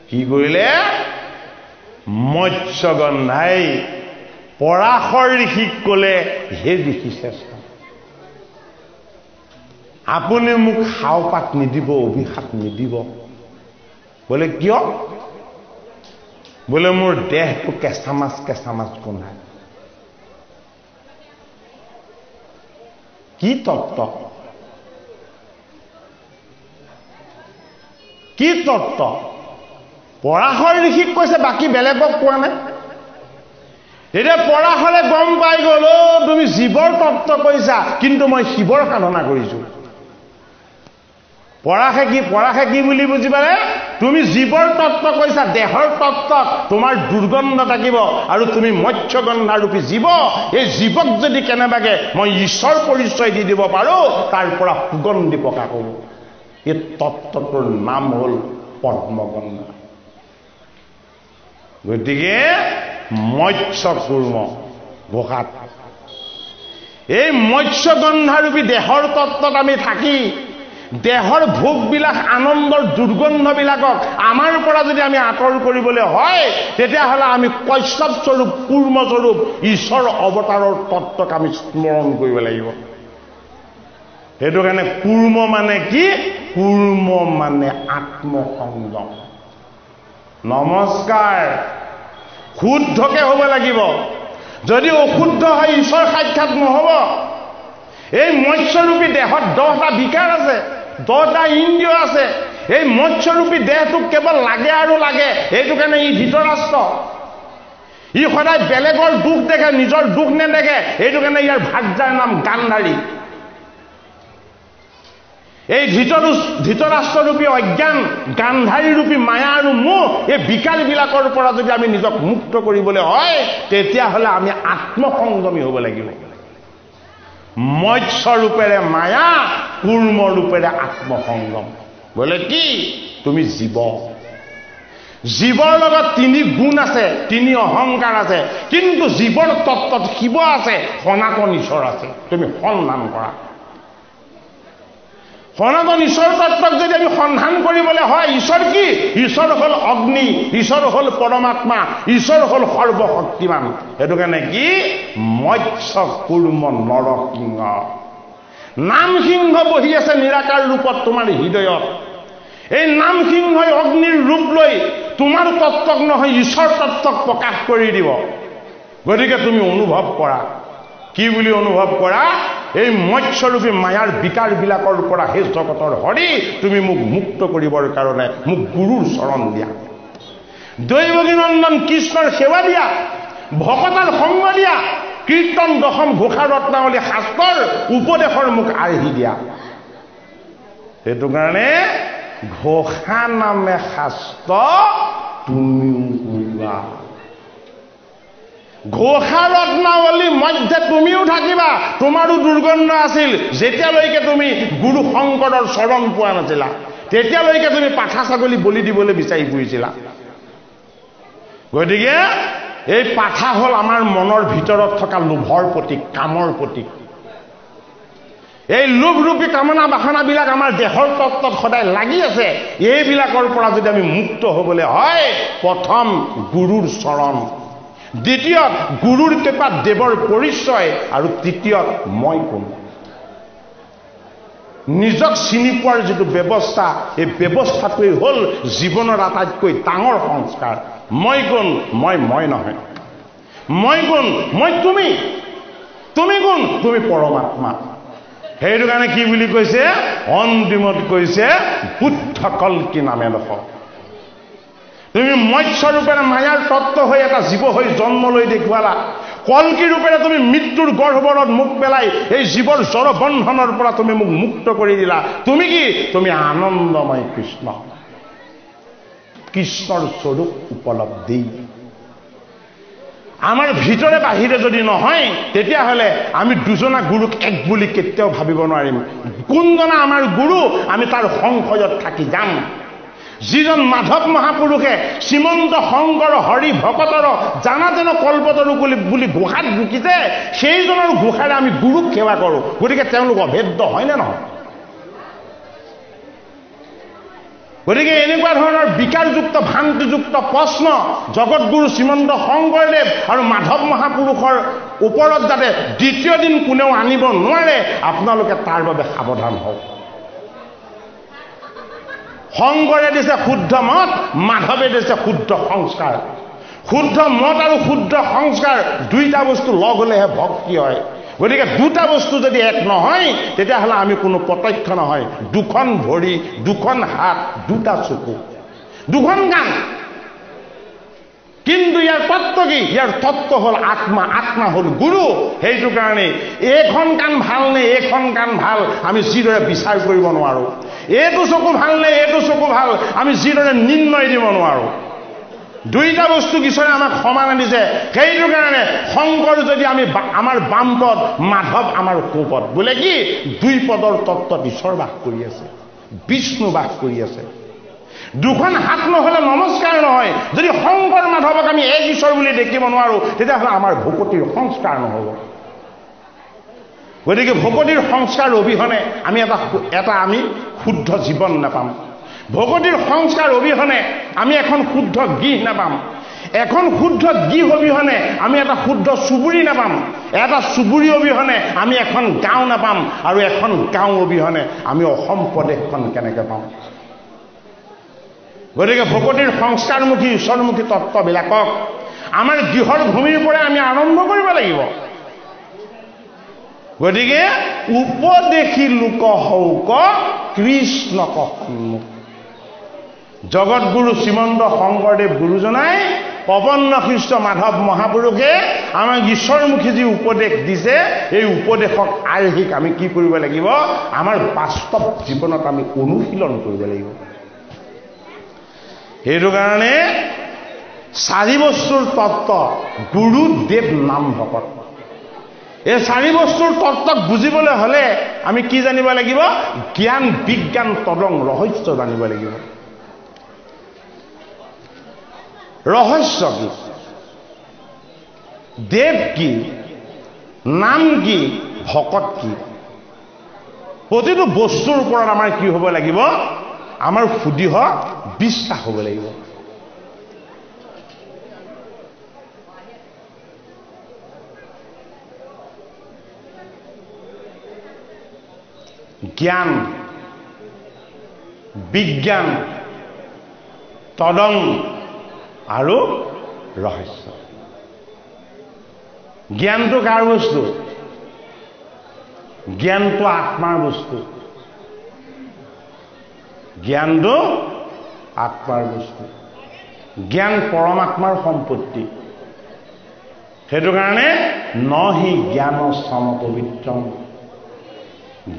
কি কৰিলে? মৎস্যগন্ধাই পৰাশৰ ঋষিক ক'লে, হে ঋষি শ্ৰেষ্ঠ, আপুনি মোক শাওপাত নিদিব, অভিশাপ নিদিব। বোলে কিয়? বোলে মোৰ দেহটো কেঁচা মাছ গোন্ধায়। কি তত্ত্ব, কি তত্ত্ব? পৰাশৰ ঋষিক কৈছে, বাকী বেলেগক কোৱা নাই। এতিয়া পৰাশৰে গম পাই গ'ল, তুমি জীৱৰ তত্ত্ব কৈছা, কিন্তু মই শিৱৰ সাধনা কৰিছো। পৰাশে কি বুলি বুজি পালে? তুমি জীৱৰ তত্ত্ব কৈছা, দেহৰ তত্ত্বত তোমাৰ দুৰ্গন্ধ থাকিব, আৰু তুমি মৎস্যগন্ধা ৰূপী জীৱ। এই জীৱক যদি কেনেবাকে মই ঈশ্বৰ পৰিচয় দি দিব পাৰো, তাৰ পৰা সুগন্ধি প্ৰকাশ হ'ব। এই তত্ত্বটোৰ নাম হ'ল পদ্মগন্ধা। গতিকে মৎস্যকুৰ্ম ঘোষাত এই মৎস্যগন্ধাৰূপী দেহৰ তত্ত্বত আমি থাকি দেহৰ ভোগবিলাক, আনন্দৰ দুৰ্গন্ধবিলাকক আমাৰ পৰা যদি আমি আঁতৰ কৰিবলৈ হয়, তেতিয়াহ'লে আমি কশ্যপ স্বৰূপ, কুৰ্ম স্বৰূপ ঈশ্বৰ অৱতাৰৰ তত্ত্বক আমি স্মৰণ কৰিব লাগিব। সেইটো কাৰণে কুৰ্ম মানে কি? কুৰ্ম মানে আত্মসংযম। নমস্কাৰ, শুদ্ধকে হ'ব লাগিব। যদি অশুদ্ধ হয় ঈশ্বৰ সাক্ষাৎ নহ'ব। এই মৎস্যৰূপী দেহত 10টা বিকাৰ আছে, 10টা ইন্দ্ৰিয় আছে। এই মৎস্যৰূপী দেহটোক কেৱল লাগে আৰু লাগে। এইটো কাৰণে ই ধৃতৰাষ্ট্ৰ, ই সদায় বেলেগৰ দুখ দেখে, নিজৰ দুখ নেদেখে। এইটো কাৰণে ইয়াৰ ভাৰ্যাৰ নাম গান্ধাৰী। এই ধৃতৰাষ্ট্ৰৰূপী অজ্ঞান, গান্ধাৰীৰূপী মায়া আৰু মোহ, এই বিকাৰবিলাকৰ পৰা যদি আমি নিজক মুক্ত কৰিবলৈ হয়, তেতিয়াহ'লে আমি আত্মসংযমী হ'ব লাগিব। মৎস্যৰূপেৰে মায়া, কুৰ্মৰূপেৰে আত্মসংযম। বোলে কি? তুমি জীৱ, জীৱৰ লগত 3 গুণ আছে, 3 অহংকাৰ আছে, কিন্তু জীৱৰ তত্ত্বত শিৱ আছে, সনাতন ঈশ্বৰ আছে। তুমি সন্ধান কৰা। সনাতন ঈশ্বৰ তত্ত্বক যদি আমি সন্ধান কৰিবলৈ হয়, ঈশ্বৰ কি? ঈশ্বৰ হ'ল অগ্নি, ঈশ্বৰ হ'ল পৰমাত্মা, ঈশ্বৰ হ'ল সৰ্বশক্তিমান। সেইটো কাৰণে কি? মৎস্য কুৰ্ম নৰসিংহ, নামসিংহ বহি আছে নিৰাকাৰ ৰূপত তোমাৰ হৃদয়ত। এই নামসিংহই অগ্নিৰ ৰূপ লৈ তোমাৰ তত্ত্বক নহয়, ঈশ্বৰ তত্ত্বক প্ৰকাশ কৰি দিব। গতিকে তুমি অনুভৱ কৰা। কি বুলি অনুভৱ কৰা? এই মৎস্যৰূপী মায়াৰ বিকাৰবিলাকৰ পৰা হে জগতৰ হৰি, তুমি মোক মুক্ত কৰিবৰ কাৰণে মোক গুৰুৰ চৰণ দিয়া, দৈৱকী নন্দন কৃষ্ণৰ সেৱা দিয়া, ভকতৰ সংগ দিয়া, কীৰ্তন দশম ঘোষা ৰত্নাৱলী শাস্ত্ৰৰ উপদেশৰ মোক আৰ্হি দিয়া। সেইটো কাৰণে ঘোষা নামে শাস্ত্ৰ তুমিও কৰিবা। ঘোষা ৰত্নাৱলী মধ্যে তুমিও থাকিবা। তোমাৰো দুৰ্গন্ধ আছিল যেতিয়ালৈকে তুমি গুৰু শংকৰৰ চৰণ পোৱা নাছিলা, তেতিয়ালৈকে তুমি পাঠা ছাগলী বলি দিবলৈ বিচাৰি ফুৰিছিলা। গতিকে এই পাঠা হ'ল আমাৰ মনৰ ভিতৰত থকা লোভৰ প্ৰতীক, কামৰ প্ৰতীক। এই লোভৰূপী কামনা বাসনাবিলাক আমাৰ দেহৰ তত্ত্বত সদায় লাগি আছে। এইবিলাকৰ পৰা যদি আমি মুক্ত হ'বলৈ হয়, প্ৰথম গুৰুৰ চৰণ, দ্বিতীয়ত গুৰুৰ কৃপাত দেৱৰ পৰিচয়, আৰু তৃতীয়ত মই কোন। নিজক চিনি পোৱাৰ যিটো ব্যৱস্থা, এই ব্যৱস্থাটোৱেই হ'ল জীৱনৰ আটাইতকৈ ডাঙৰ সংস্কাৰ। মই কোন? মই নহয়। মই কোন? মই তুমি। তুমি কোন? তুমি পৰমাত্মা। সেইটো কাৰণে কি বুলি কৈছে? অন্তিমত কৈছে বুদ্ধ কল্কি নামে দশ। তুমি মৎস্যৰূপেৰে মায়াৰ তত্ত্ব হৈ এটা জীৱ হৈ জন্ম লৈ দেখুৱালা, কলকি ৰূপেৰে তুমি মৃত্যুৰ গৰ্ভৰত মুখ পেলাই এই জীৱৰ জড় বন্ধনৰ পৰা তুমি মোক মুক্ত কৰি দিলা। তুমি কি? তুমি আনন্দময় কৃষ্ণ, কৃষ্ণৰ স্বৰূপ উপলব্ধি। আমাৰ ভিতৰে বাহিৰে যদি নহয়, তেতিয়াহ'লে আমি দুজনা গুৰুক এক বুলি কেতিয়াও ভাবিব নোৱাৰিম। কোনজনা আমাৰ গুৰু, আমি তাৰ সংশয়ত থাকি যাম। যিজন মাধৱ মহাপুৰুষে শ্ৰীমন্ত শংকৰ হৰি ভকতৰ জানাতেন কল্পতৰু বুলি ঘোষাত ঢুকিছে, সেইজনৰ ঘোষাৰে আমি গুৰুক সেৱা কৰোঁ। গতিকে তেওঁলোক অভেদ্য হয়নে নহয়? গতিকে এনেকুৱা ধৰণৰ বিকাৰযুক্ত ভ্ৰান্তিযুক্ত প্ৰশ্ন জগতগুৰু শ্ৰীমন্ত শংকৰদেৱ আৰু মাধৱ মহাপুৰুষৰ ওপৰত যাতে দ্বিতীয় দিন কোনেও আনিব নোৱাৰে, আপোনালোকে তাৰ বাবে সাৱধান হওক। শংকৰে দিছে শুদ্ধ মত, মাধৱে দিছে শুদ্ধ সংস্কাৰ। শুদ্ধ মত আৰু শুদ্ধ সংস্কাৰ দুইটা বস্তু লগ হ'লেহে ভক্তি হয়। গতিকে দুটা বস্তু যদি এক নহয়, তেতিয়াহ'লে আমি কোনো প্ৰত্যক্ষ নহয়। দুখন ভৰি, দুখন হাত, দুটা চকু, দুখন কাণ, কিন্তু ইয়াৰ তত্ত্ব কি? ইয়াৰ তত্ত্ব হ'ল আত্মা, আত্মা হ'ল গুৰু। সেইটো কাৰণে এইখন কাণ ভাল নে এইখন কাণ ভাল আমি যিদৰে বিচাৰ কৰিব নোৱাৰোঁ, এইটো চকু ভাল নে এইটো চকু ভাল আমি যিদৰে নিৰ্ণয় দিব নোৱাৰোঁ। দুইটা বস্তু ঈশ্বৰে আমাক সমানে দিছে। সেইটো কাৰণে শংকৰ যদি আমি আমাৰ বাম পদ, মাধৱ আমাৰ সোঁপদ। বোলে কি? দুই পদৰ তত্ত্বত ঈশ্বৰ বাস কৰি আছে, বিষ্ণু বাস কৰি আছে। দুখন হাত নহ'লে নমস্কাৰ নহয়। যদি শংকৰ মাধৱক আমি এক ঈশ্বৰ বুলি দেখিব নোৱাৰোঁ, তেতিয়াহ'লে আমাৰ ভকতিৰ সংস্কাৰ নহ'ব। গতিকে ভকতিৰ সংস্কাৰ অবিহনে আমি আমি শুদ্ধ জীৱন নাপাম। ভকতিৰ সংস্কাৰ অবিহনে আমি এখন শুদ্ধ গৃহ নাপাম। এখন শুদ্ধ গৃহ অবিহনে আমি এটা শুদ্ধ চুবুৰী নাপাম। এটা চুবুৰী অবিহনে আমি এখন গাঁও নাপাম। আৰু এখন গাঁও অবিহনে আমি অসম প্ৰদেশখন কেনেকৈ পাম? গতিকে ভকতিৰ সংস্কাৰমুখী ঈশ্বৰমুখী তত্ত্ববিলাকক আমাৰ গৃহৰ ভূমিৰ পৰাই আমি আৰম্ভ কৰিব লাগিব। গতিকে উপদেশী লোক হৌক কৃষ্ণক সন্মুখ। জগতগুৰু শ্ৰীমন্ত শংকৰদেৱ গুৰুজনাই পৱন খ্ৰীষ্ট মাধৱ মহাপুৰুষে আমাক ঈশ্বৰমুখী যি উপদেশ দিছে, এই উপদেশক আৰ্হিক আমি কি কৰিব লাগিব? আমাৰ বাস্তৱ জীৱনত আমি অনুশীলন কৰিব লাগিব। সেইটো কাৰণে চাৰি বস্তুৰ তত্ত্ব গুৰু দেৱ নাম ভকত। এই চাৰি বস্তুৰ তত্ত্বক বুজিবলৈ হ'লে আমি কি জানিব লাগিব? জ্ঞান বিজ্ঞান তদং ৰহস্য জানিব লাগিব। ৰহস্য কি? দেৱ কি? নাম কি? ভকত কি? প্ৰতিটো বস্তুৰ ওপৰত আমাৰ কি হ'ব লাগিব? আমাৰ সুদৃঢ় বিশ্বাস হ'ব লাগিব। জ্ঞান বিজ্ঞান তদং আৰু ৰহস্য। জ্ঞানটো কাৰ বস্তু? জ্ঞানটো আত্মাৰ বস্তু। জ্ঞানটো আত্মাৰ বস্তু। জ্ঞান পৰমাত্মাৰ সম্পত্তি। সেইটো কাৰণে নহি জ্ঞান সম পবিত্ৰম।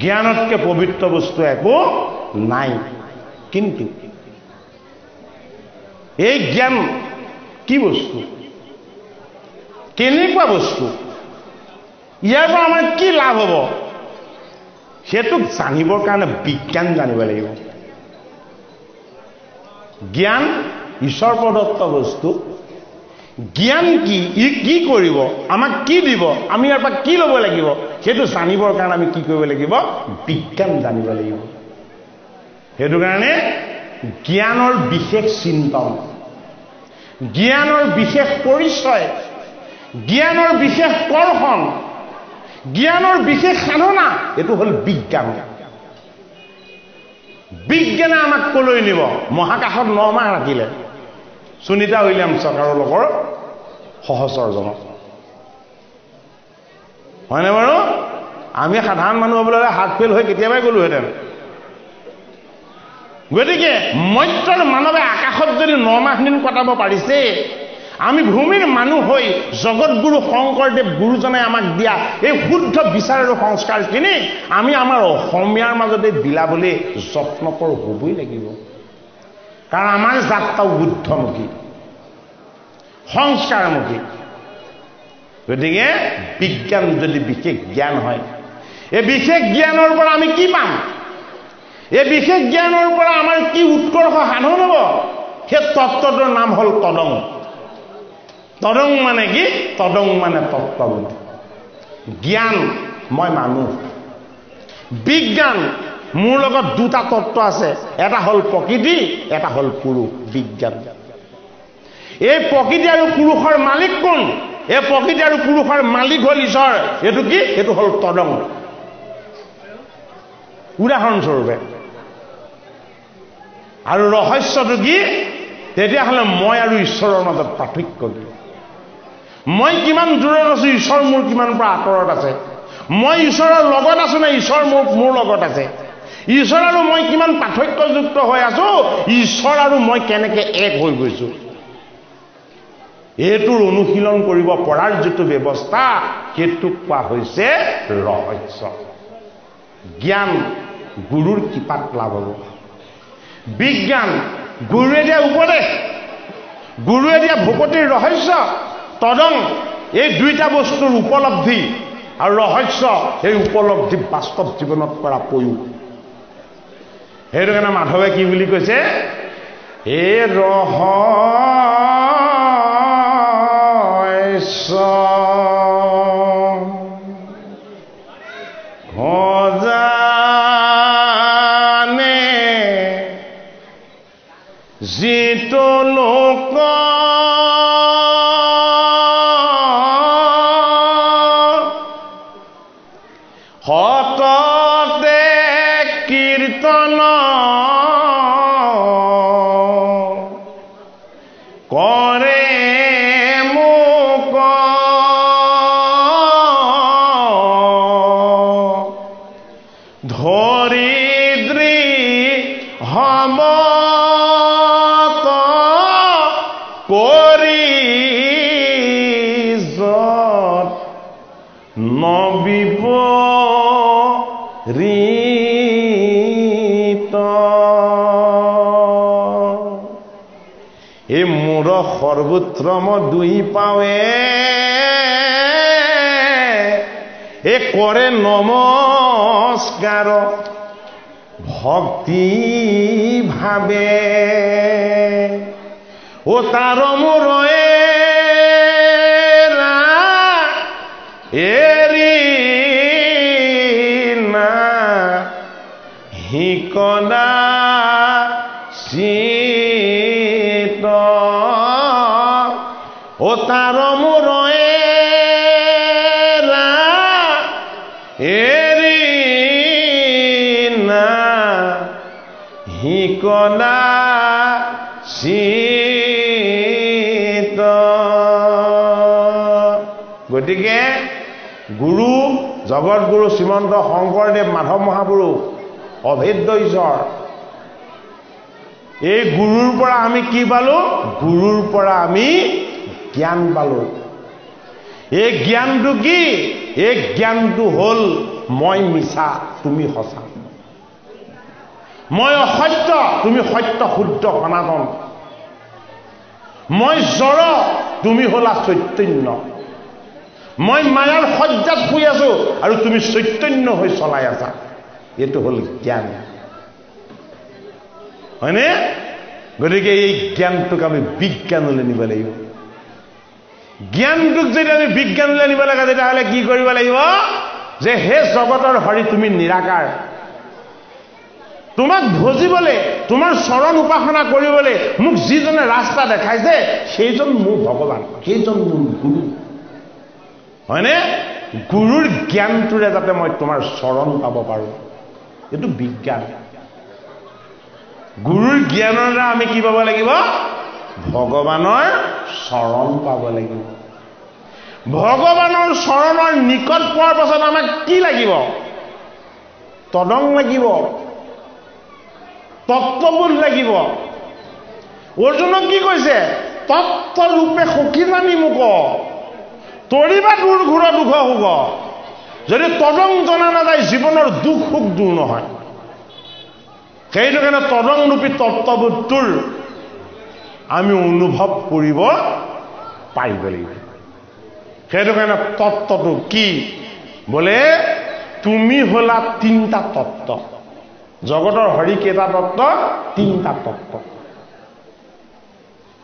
জ্ঞানতকৈ পবিত্ৰ বস্তু একো নাই। কিন্তু এই জ্ঞান কি বস্তু? কেনেকুৱা বস্তু? ইয়াৰ পৰা আমাৰ কি লাভ হ'ব? সেইটোক জানিবৰ কাৰণে বিজ্ঞান জানিব লাগিব। জ্ঞান ঈশ্বৰ প্ৰদত্ত বস্তু। জ্ঞান কি? ই কি কৰিব? আমাক কি দিব? আমি ইয়াৰ পৰা কি ল'ব লাগিব? সেইটো জানিবৰ কাৰণে আমি কি কৰিব লাগিব? বিজ্ঞান জানিব লাগিব। সেইটো কাৰণে জ্ঞানৰ বিশেষ চিন্তন, জ্ঞানৰ বিশেষ পৰিচয়, জ্ঞানৰ বিশেষ কৰ্ষণ, জ্ঞানৰ বিশেষ সাধনা, এইটো হ'ল বিজ্ঞান। বিজ্ঞানে আমাক কলৈ নিব? মহাকাশত 9 মাহ ৰাখিলে সুনিতা উইলিয়ামছক আৰু লগৰ সহচৰজনক। হয়নে বাৰু? আমি সাধাৰণ মানুহ হ'বলৈ হ'লে হাৰ্ট ফেইল হৈ কেতিয়াবাই গ'লোহেঁতেন। গতিকে মৰ্ত্যৰ মানৱে আকাশত যদি 9 মাহ দিন কটাব পাৰিছে, আমি ভূমিৰ মানুহ হৈ জগতগুৰু শংকৰদেৱ গুৰুজনে আমাক দিয়া এই শুদ্ধ বিচাৰ আৰু সংস্কাৰখিনি আমি আমাৰ অসমীয়াৰ মাজতে বিলাবলৈ যত্নকৰ হ'বই লাগিব। কাৰণ আমাৰ যাত্ৰা বুদ্ধমুখী, সংস্কাৰমুখী। গতিকে বিজ্ঞান যদি বিশেষ জ্ঞান হয়, এই বিশেষ জ্ঞানৰ পৰা আমি কি পাম? এই বিশেষ জ্ঞানৰ পৰা আমাৰ কি উৎকৰ্ষ সাধন হ'ব? সেই তত্ত্বটোৰ নাম হ'ল তদং। তদং মানে কি? তদং মানে তত্ত্ববোধ। জ্ঞান মই মানুহ, বিজ্ঞান মোৰ লগত দুটা তত্ত্ব আছে, এটা হ'ল প্ৰকৃতি, এটা হ'ল পুৰুষ। বিজ্ঞান এই প্ৰকৃতি আৰু পুৰুষৰ মালিক কোন? এই প্ৰকৃতি আৰু পুৰুষৰ মালিক হ'ল ঈশ্বৰ। এইটো কি? এইটো হ'ল তদং। উদাহৰণস্বৰূপে আৰু ৰহস্যটো কি? তেতিয়াহ'লে মই আৰু ঈশ্বৰৰ মাজত পাৰ্থক্য কি? মই কিমান দূৰত আছো, ঈশ্বৰ মোৰ কিমান পৰা আঁতৰত আছে? মই ঈশ্বৰৰ লগত আছো নে ঈশ্বৰ মোৰ লগত আছে? ঈশ্বৰ আৰু মই কিমান পাৰ্থক্যযুক্ত হৈ আছো, ঈশ্বৰ আৰু মই কেনেকে এক হৈ গৈছো? এইটোৰ অনুশীলন কৰিব পৰাৰ যিটো ব্যৱস্থা, সেইটোক কোৱা হৈছে ৰহস্য। জ্ঞান গুৰুৰ কৃপাত লাভ হ'ব। বিজ্ঞান গুৰুৱে দিয়া উপদেশ, গুৰুৱে দিয়া ভকতিৰ ৰহস্য। তদং এই দুইটা বস্তুৰ উপলব্ধি, আৰু ৰহস্য এই উপলব্ধি বাস্তৱ জীৱনত কৰা প্ৰয়োগ। সেইটো কাৰণে মাধৱে কি বুলি কৈছে? এই ৰহস্য ভজানে যিটো লোক হততে কীৰ্তন কৰে মোক ধৰিদ্ৰী হব কৰি যত নবিব এই মোৰ সৰ্বোত্তম দুই পাৱে এ কৰে নমস্কাৰ ভক্তি ভাবে ও তাৰ মোৰ এৰি না হিকনা চিত ও তাৰ মোৰ এৰি না হিকনা চিত। গতিকে গুৰু জগতগুৰু শ্ৰীমন্ত শংকৰদেৱ মাধৱ মহাপুৰুষ অভেদ্য ঈশ্বৰ, এই গুৰুৰ পৰা আমি কি পালো? গুৰুৰ পৰা আমি জ্ঞান পালো। এই জ্ঞানটো কি? এই জ্ঞানটো হ'ল মই মিছা, তুমি সঁচা। মই অসত্য, তুমি সত্য শুদ্ধ সনাতন। মই জড়, তুমি হলা চৈতন্য। মই মায়াৰ সজ্জাত শুই আছো আৰু তুমি চৈতন্য হৈ চলাই আছা। এইটো হ'ল জ্ঞান, হয়নে? গতিকে এই জ্ঞানটোক আমি বিজ্ঞানলৈ নিব লাগিব। জ্ঞানটোক যদি আমি বিজ্ঞানলৈ নিব লাগে, তেতিয়াহ'লে কি কৰিব লাগিব? যে হে জগতৰ হৰি, তুমি নিৰাকাৰ। তোমাক ভজিবলৈ, তোমাৰ চৰণ উপাসনা কৰিবলৈ মোক যিজনে ৰাস্তা দেখাইছে, সেইজন মোৰ ভগৱান, সেইজন মোৰ গুৰু, হয়নে? গুৰুৰ জ্ঞানটোৰে যাতে মই তোমাৰ চৰণ পাব পাৰো, এইটো বিজ্ঞান। গুৰুৰ জ্ঞানৰ দ্বাৰা আমি কি পাব লাগিব? ভগৱানৰ চৰণ পাব লাগিব। ভগৱানৰ চৰণৰ নিকট পোৱাৰ পাছত আমাক কি লাগিব? তদং লাগিব, তত্ত্ববোধ লাগিব। অৰ্জুনক কি কৈছে? তত্ত্বৰূপে সখী জানি মোক তৰিবা দূৰ ঘূৰ দুখ হুগ যদি তদং জনা নাযায় জীৱনৰ দুখ সুখ দূৰ নহয় সেইটো কাৰণে তদংৰূপী তত্ত্ববোধটোৰ আমি অনুভৱ কৰিব পাৰিব লাগিব সেইটো কাৰণে তত্ত্বটো কি বোলে তুমি হলা তিনিটা তত্ত্ব জগতৰ হৰি কেইটা তত্ত্ব তিনিটা তত্ত্ব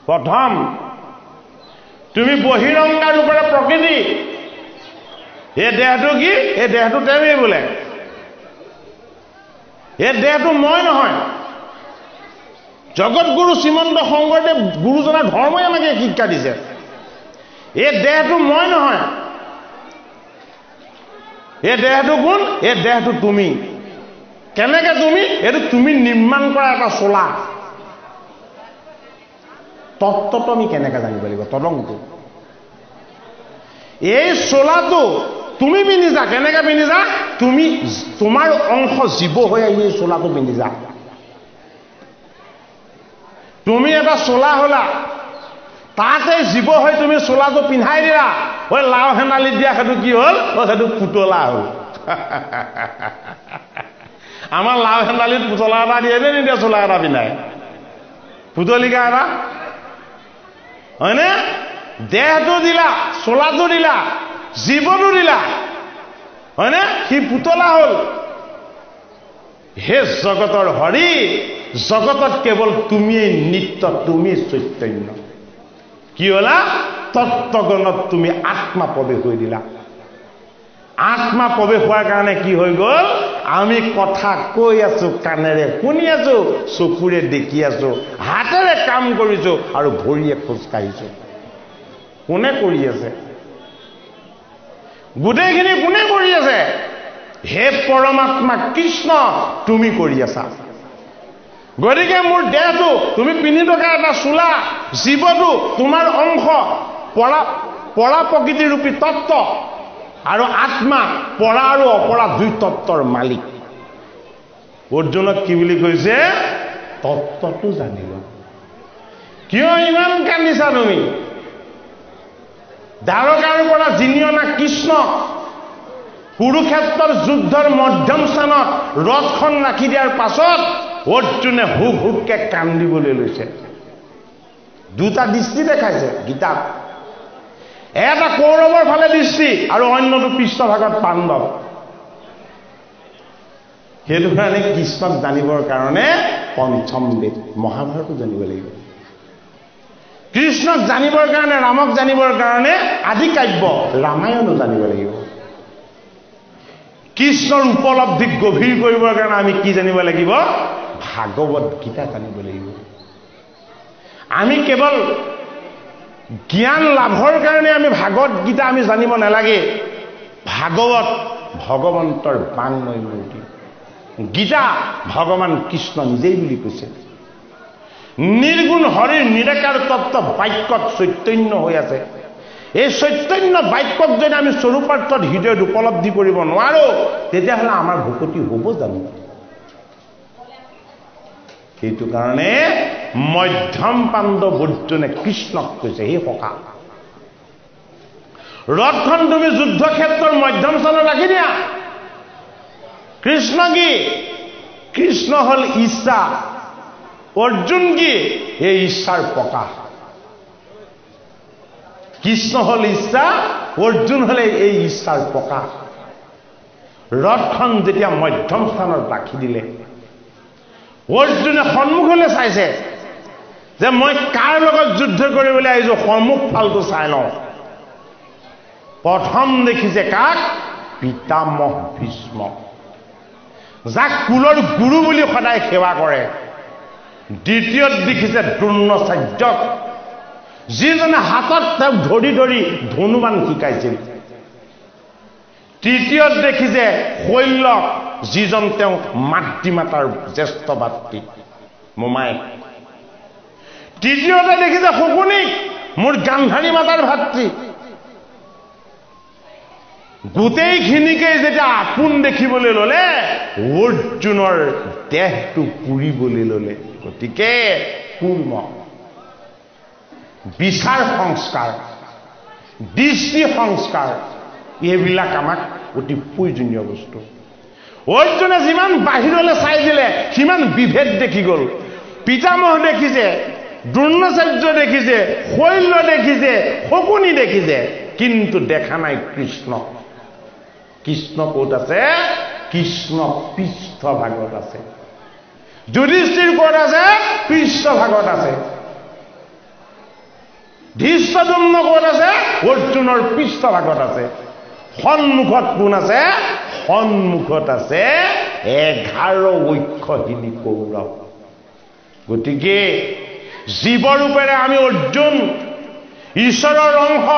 প্ৰথম তুমি বহিৰংগা ৰূপেৰে প্ৰকৃতি এই দেহটো কি এই দেহটো তেৱেই বোলে এই দেহটো মই নহয় জগত গুৰু শ্ৰীমন্ত শংকৰদেৱ গুৰুজনাৰ ধৰ্মই আমাকে শিক্ষা দিছে এই দেহটো মই নহয় এই দেহটো কোন এই দেহটো তুমি কেনেকে তুমি এইটো তুমি নিৰ্মাণ কৰা এটা চোলা তত্ত্বটো আমি কেনেকে জানিব লাগিব তদংটো এই চোলাটো তুমি পিন্ধিছা কেনেকে পিন্ধিছা তুমি তোমাৰ অংশ জীৱ হৈ আহি এই চোলাটো পিন্ধিছা তুমি এটা চোলা হলা তাতে জীৱ হৈ তুমি চোলাটো পিন্ধাই দিলা ঐ লাও হেনালি দিয়া সেইটো কি হ'ল সেইটো পুতলা হ'ল আমাৰ লাও হেনালিত পুতলা এটা দিয়ে নে নিদিয়ে চোলা এটা পিন্ধাই পুতলিকা এটা হয়নে দেহটো দিলা চোলাটো দিলা জীৱটো দিলা হয়নে সি পুতলা হ'ল হে জগতৰ হৰি জগতত কেৱল তুমিয়েই নিত্য তুমি চৈতন্য কি হলা তত্ত্বগণত তুমি আত্মা প্ৰৱেশ হৈ দিলা আত্মা প্ৰৱেশ হোৱাৰ কাৰণে কি হৈ গ'ল আমি কথা কৈ আছো কাণেৰে শুনি আছো চকুৰে দেখি আছো হাতেৰে কাম কৰিছো আৰু ভৰিয়ে খোজ কাঢ়িছো কোনে কৰি আছে গোটেইখিনি কোনে কৰি আছে হে পৰমাত্মা কৃষ্ণ তুমি কৰি আছা গতিকে মোৰ দেহটো তুমি পিন্ধি থকা এটা চোলা জীৱটো তোমাৰ অংশ পৰা প্ৰকৃতি ৰূপী তত্ত্ব আৰু আত্মা পৰা আৰু অপৰা দুই তত্ত্বৰ মালিক অৰ্জুনক কি বুলি কৈছে তত্ত্বটো জানিল কিয় ইমান কান্দিছা তুমি দ্বাৰকাৰ পৰা জিনি অনা কৃষ্ণ কুৰুক্ষেত্ৰৰ যুদ্ধৰ মধ্যম স্থানত ৰথখন ৰাখি দিয়াৰ পাছত অৰ্জুনে হুক হুককে কান্দিবলৈ লৈছে দুটা দৃষ্টি দেখাইছে গীতাত এটা কৌৰৱৰ ফালে দৃষ্টি আৰু অন্যটো পৃষ্ঠভাগত পাণ্ডৱ সেইটো কাৰণে কৃষ্ণক জানিবৰ কাৰণে পঞ্চম বেদ মহাভাৰতো জানিব লাগিব কৃষ্ণক জানিবৰ কাৰণে ৰামক জানিবৰ কাৰণে আদি কাব্য ৰামায়ণো জানিব লাগিব কৃষ্ণৰ উপলব্ধি গভীৰ কৰিবৰ কাৰণে আমি কি জানিব লাগিব ভাগৱত গীতা জানিব লাগিব আমি কেৱল জ্ঞান লাভৰ কাৰণে আমি ভাগৱত গীতা আমি জানিব নালাগে ভাগৱত ভগৱন্তৰ বাংময় মূৰ্তি গীতা ভগৱান কৃষ্ণ নিজেই বুলি কৈছে নিৰ্গুণ হৰিৰ নিৰাকাৰ তত্ত্ব বাক্যত চৈতন্য হৈ আছে এই চৈতন্য বাক্যক যদি আমি স্বৰূপাৰ্থত হৃদয়ত উপলব্ধি কৰিব নোৱাৰো তেতিয়াহ'লে আমাৰ ভকতি হ'ব জানো সেইটো কাৰণে মধ্যম পাণ্ডৱ অৰ্জুনে কৃষ্ণক কৈছে হে সখা ৰথখন তুমি যুদ্ধক্ষেত্ৰৰ মধ্যম স্থানত ৰাখি দিয়া কৃষ্ণ কি কৃষ্ণ হ'ল ইচ্ছা অৰ্জুন কি এই ইচ্ছাৰ প্ৰকাশ কৃষ্ণ হ'ল ইচ্ছা অৰ্জুন হ'লে এই ইচ্ছাৰ প্ৰকাশ ৰথখন যেতিয়া মধ্যম স্থানত ৰাখি দিলে অৰ্জুনে সন্মুখলৈ চাইছে যে মই কাৰ লগত যুদ্ধ কৰিবলৈ আহিছো সন্মুখ ফালটো চাই লওঁ প্ৰথম দেখিছে কাক পিতামহ ভীষ্ম যাক কুলৰ গুৰু বুলি সদায় সেৱা কৰে দ্বিতীয়ত দেখিছে দ্ৰোণাচাৰ্যক যিজনে হাতত তেওঁক ধৰি ধৰি ধনুবান শিকাইছিল তৃতীয়ত দেখিছে শৈল্যক যিজন তেওঁ মাতৃমাতাৰ জ্যেষ্ঠ ভাতৃ মোমায়েক তৃতীয়তে দেখিছে শকুনিক মোৰ গান্ধাৰী মাতাৰ ভাতৃ গোটেইখিনিকে যেতিয়া আপোন দেখিবলৈ ললে অৰ্জুনৰ দেহটো পুৰিবলৈ ললে গতিকে কুৰ্ম বিচাৰ সংস্কাৰ, দৃষ্টি সংস্কাৰ, এইবিলাক আমাক অতি প্ৰয়োজনীয় বস্তু। অৰ্জুনে যিমান বাহিৰলৈ চাই দিলে সিমান বিভেদ দেখি গ'ল। পিতামহ দেখিছে, দ্ৰোণাচাৰ্য দেখিছে, শৈল্য দেখিছে, শকুনি দেখিছে, কিন্তু দেখা নাই কৃষ্ণ। কৃষ্ণ ক'ত আছে? কৃষ্ণ পৃষ্ঠভাগত আছে। যুধিষ্ঠিৰ ক'ত আছে? পৃষ্ঠভাগত আছে। ধৃষ্টদ্যুম্ন ক'ত আছে? অৰ্জুনৰ পৃষ্ঠভাগত আছে। সন্মুখত কোন আছে? সন্মুখত আছে 11 অক্ষহীনী কৌৰৱ। গতিকে জীৱৰূপেৰে আমি অৰ্জুন, ঈশ্বৰৰ অংশ।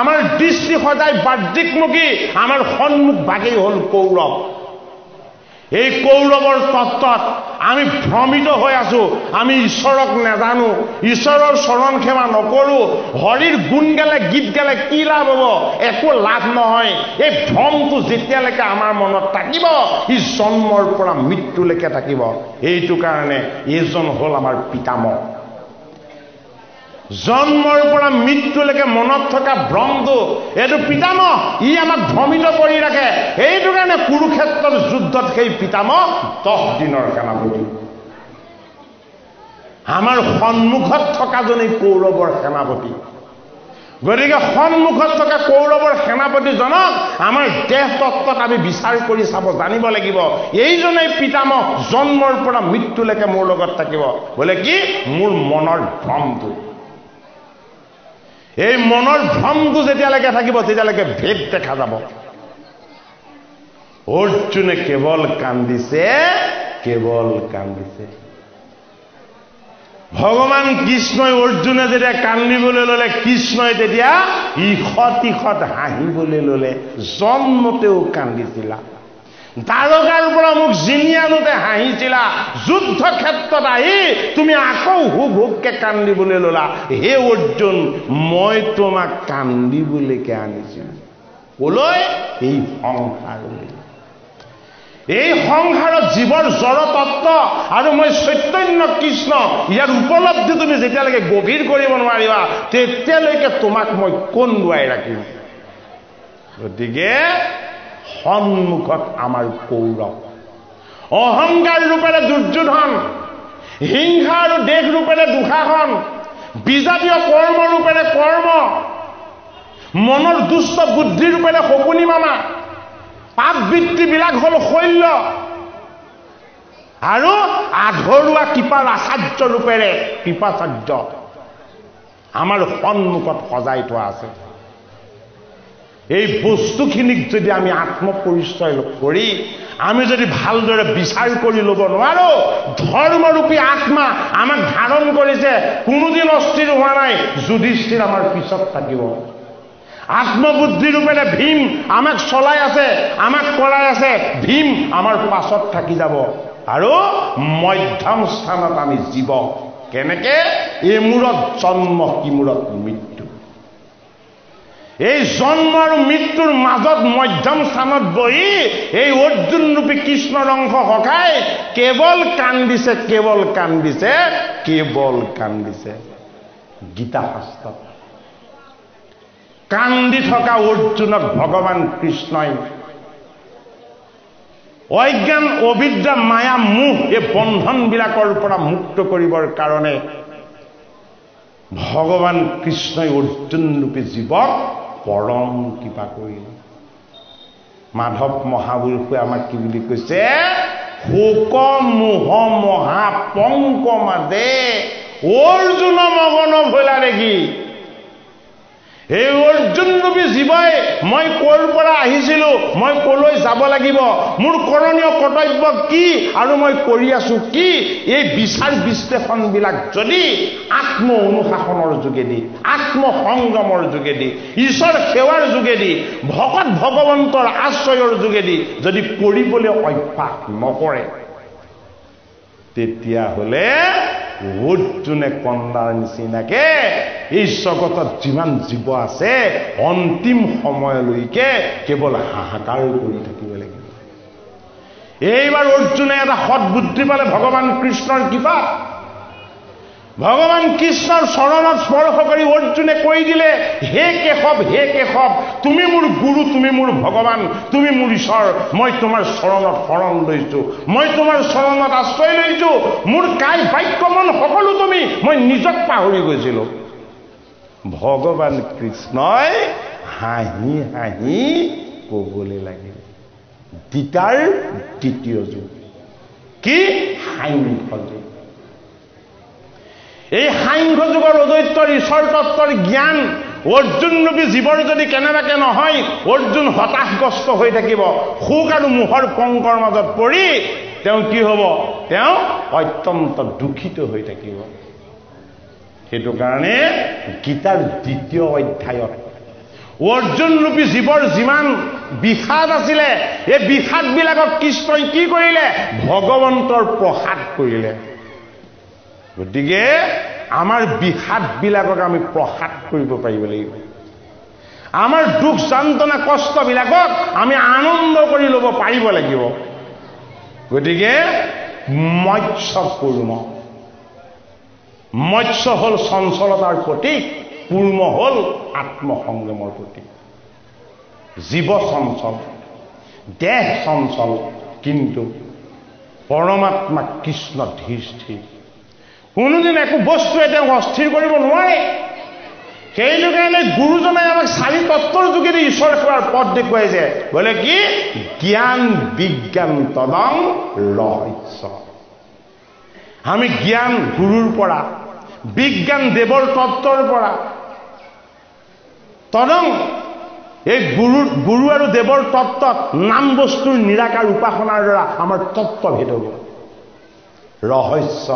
আমাৰ দৃষ্টি সদায় বাহ্যিকমুখী। আমাৰ সন্মুখ ভাগেই হ'ল কৌৰৱ। এই কৌৰৱৰ তত্ত্বত আমি ভ্ৰমিত হৈ আছো। আমি ঈশ্বৰক নাজানো, ঈশ্বৰৰ চৰণ সেৱা নকৰো। হৰিৰ গুণ গালে, গীত গালে কি লাভ হ'ব? একো লাভ নহয়। এই ভ্ৰমটো যেতিয়ালৈকে আমাৰ মনত থাকিব, ই জন্মৰ পৰা মৃত্যুলৈকে থাকিব। এইটো কাৰণে এইজন হ'ল আমাৰ পিতামহ। জন্মৰ পৰা মৃত্যুলৈকে মনত থকা ভ্ৰমটো, এইটো পিতামহ। ই আমাক ভ্ৰমিত কৰি ৰাখে। এইটো কাৰণে কুৰুক্ষেত্ৰৰ যুদ্ধত সেই পিতামহ 10 দিনৰ সেনাপতি। আমাৰ সন্মুখত থকাজনেই কৌৰৱৰ সেনাপতি। গতিকে সন্মুখত থকা কৌৰৱৰ সেনাপতিজনক আমাৰ দেহ তত্ত্বত আমি বিচাৰ কৰি চাব জানিব লাগিব। এইজনেই পিতামহ, জন্মৰ পৰা মৃত্যুলৈকে মোৰ লগত থাকিব। বোলে কি? মোৰ মনৰ ভ্ৰমটো। এই মনৰ ভ্ৰমটো যেতিয়ালৈকে থাকিব তেতিয়ালৈকে ভেদ দেখা যাব। অৰ্জুনে কেৱল কান্দিছে, কেৱল কান্দিছে। ভগৱান কৃষ্ণই অৰ্জুনে যেতিয়া কান্দিবলৈ ললে, কৃষ্ণই তেতিয়া ঈষৎ ঈষৎ হাঁহিবলৈ ললে। জন্মতেও কান্দিছিলা, দ্বাৰকাৰ পৰা মোক জিনি আনোতে হাঁহিছিলা, যুদ্ধ ক্ষেত্ৰত আহি তুমি আকৌ হুক হুককে কান্দিবলৈ ললা। হে অৰ্জুন, মই তোমাক কান্দিবলৈকে আনিছিলো। কলৈ? এই সংসাৰলৈ। এই সংসাৰত জীৱৰ জড় তত্ত্ব আৰু মই চৈতন্য কৃষ্ণ, ইয়াৰ উপলব্ধি তুমি যেতিয়ালৈকে গভীৰ কৰিব নোৱাৰিবা তেতিয়ালৈকে তোমাক মই কন্দুৱাই ৰাখিম। গতিকে সন্মুখত আমাৰ কৌৰৱ, অহংকাৰ ৰূপেৰে দুৰ্যোধন, হিংসা আৰু দেশ ৰূপেৰে দুঃশাসন, বিজাতীয় কৰ্ম ৰূপেৰে কৰ্ম, মনৰ দুষ্ট বুদ্ধি ৰূপেৰে শকুনি মামা, পাপ বৃত্তিবিলাক হ'ল শৈল্য, আৰু আধৰুৱা কৃপাৰ আচাৰ্য ৰূপেৰে কৃপাচাৰ্য আমাৰ সন্মুখত সজাই থোৱা আছে। এই বস্তুখিনিক যদি আমি আত্মপৰিচয় কৰি আমি যদি ভালদৰে বিচাৰ কৰি ল'ব নোৱাৰো, ধৰ্মৰূপী আত্মা আমাক ধাৰণ কৰিছে, কোনোদিন অস্থিৰ হোৱা নাই। যুধিষ্ঠিৰ আমাৰ পিছত থাকিব। আত্মবুদ্ধি ৰূপেৰে ভীম আমাক চলাই আছে, আমাক কৰাই আছে। ভীম আমাৰ পাছত থাকি যাব। আৰু মধ্যম স্থানত আমি জীৱ। কেনেকে? এমূৰত জন্ম, সিমূৰত মৃত্যু। এই জন্ম আৰু মৃত্যুৰ মাজত মধ্যম স্থানত বহি এই অৰ্জুন ৰূপী কৃষ্ণৰ অংশ সখাই কেৱল কান্দিছে, কেৱল কান্দিছে, কেৱল কান্দিছে। গীতা শাস্ত্ৰত কান্দি থকা অৰ্জুনক ভগৱান কৃষ্ণই অজ্ঞান, অবিদ্যা, মায়া, মোহ এই বন্ধনবিলাকৰ পৰা মুক্ত কৰিবৰ কাৰণে ভগৱান কৃষ্ণই অৰ্জুন ৰূপী জীৱক পৰম কৃপা কৰিলে। মাধৱ মহাপুৰুষে আমাক কি বুলি কৈছে? শোক মোহ মহা পংক মাজে অৰ্জুন মগন ভোলা দেখি। এই অৰ্জুন ৰূপী জীৱই মই ক'ৰ পৰা আহিছিলো, মই ক'লৈ যাব লাগিব, মোৰ কৰণীয় কৰ্তব্য কি আৰু মই কৰি আছো কি, এই বিচাৰ বিশ্লেষণবিলাক যদি আত্ম অনুশাসনৰ যোগেদি, আত্মসংযমৰ যোগেদি, ঈশ্বৰ সেৱাৰ যোগেদি, ভকত ভগৱন্তৰ আশ্ৰয়ৰ যোগেদি যদি কৰিবলৈ অভ্যাস নকৰে, তেতিয়াহ'লে অৰ্জুনে কন্দাৰ নিচিনাকে এই জগতত যিমান জীৱ আছে অন্তিম সময়লৈকে কেৱল হাহাকাৰ কৰি থাকিব লাগিব। এইবাৰ অৰ্জুনে এটা সৎবুদ্ধি পালে ভগৱান কৃষ্ণৰ কৃপা। ভগৱান কৃষ্ণৰ চৰণত স্পৰ্শ কৰি অৰ্জুনে কৈ দিলে, হে কেশৱ, তুমি মোৰ গুৰু, তুমি মোৰ ভগৱান, তুমি মোৰ ঈশ্বৰ, মই তোমাৰ চৰণত শৰণ লৈছো, মই তোমাৰ চৰণত আশ্ৰয় লৈছো, মোৰ কায় বাক্য মন সকলো তুমি, মই নিজক পাহৰি গৈছিলো। ভগৱান কৃষ্ণই হাঁহি হাঁহি কবলৈ লাগিল। গীতাৰ দ্বিতীয় যুগ কি? সাংখ্য যুগ। এই সাংখ্য যুগৰ অদ্বৈতৰ ঈশ্বৰ তত্বৰ জ্ঞান অৰ্জুন ৰূপী জীৱৰ যদি কেনেবাকে নহয়, অৰ্জুন হতাশগ্ৰস্ত হৈ থাকিব, সুখ আৰু মোহৰ পংকৰ মাজত পৰি তেওঁ কি হ'ব? তেওঁ অত্যন্ত দুখিত হৈ থাকিব। সেইটো কাৰণে গীতাৰ দ্বিতীয় অধ্যায়ত অৰ্জুন ৰূপী জীৱৰ যিমান বিষাদ আছিলে, এই বিষাদবিলাকক কৃষ্ণই কি কৰিলে? ভগৱন্তৰ প্ৰসাদ কৰিলে। গতিকে আমাৰ বিষাদবিলাকক আমি প্ৰসাদ কৰিব পাৰিব লাগিব। আমাৰ দুখ যন্ত্ৰণা কষ্টবিলাকক আমি আনন্দ কৰি ল'ব পাৰিব লাগিব। গতিকে মৎস্য হ'ল চঞ্চলতাৰ প্ৰতীক, কুৰ্ম হ'ল আত্মসংযমৰ প্ৰতীক। জীৱ চঞ্চল, দেহ চঞ্চল, কিন্তু পৰমাত্মা কৃষ্ণ ধীৰ স্থিৰ। কোনোদিন একো বস্তুৱে তেওঁক অস্থিৰ কৰিব নোৱাৰে। সেইটো কাৰণে গুৰুজনাই আমাক 4 তত্বৰ যোগেদি ঈশ্বৰ সেৱাৰ পথ দেখুৱাইছে। বোলে কি? জ্ঞান বিজ্ঞান তদং ৰহস্য। আমি জ্ঞান গুৰুৰ পৰা, বিজ্ঞান দেৱৰ তত্বৰ পৰা, তদং এই গুৰু আৰু দেৱৰ তত্ত্বত নাম বস্তুৰ নিৰাকাৰ উপাসনাৰ দ্বাৰা আমাৰ তত্ত্বভেদ হ'ব। ৰহস্য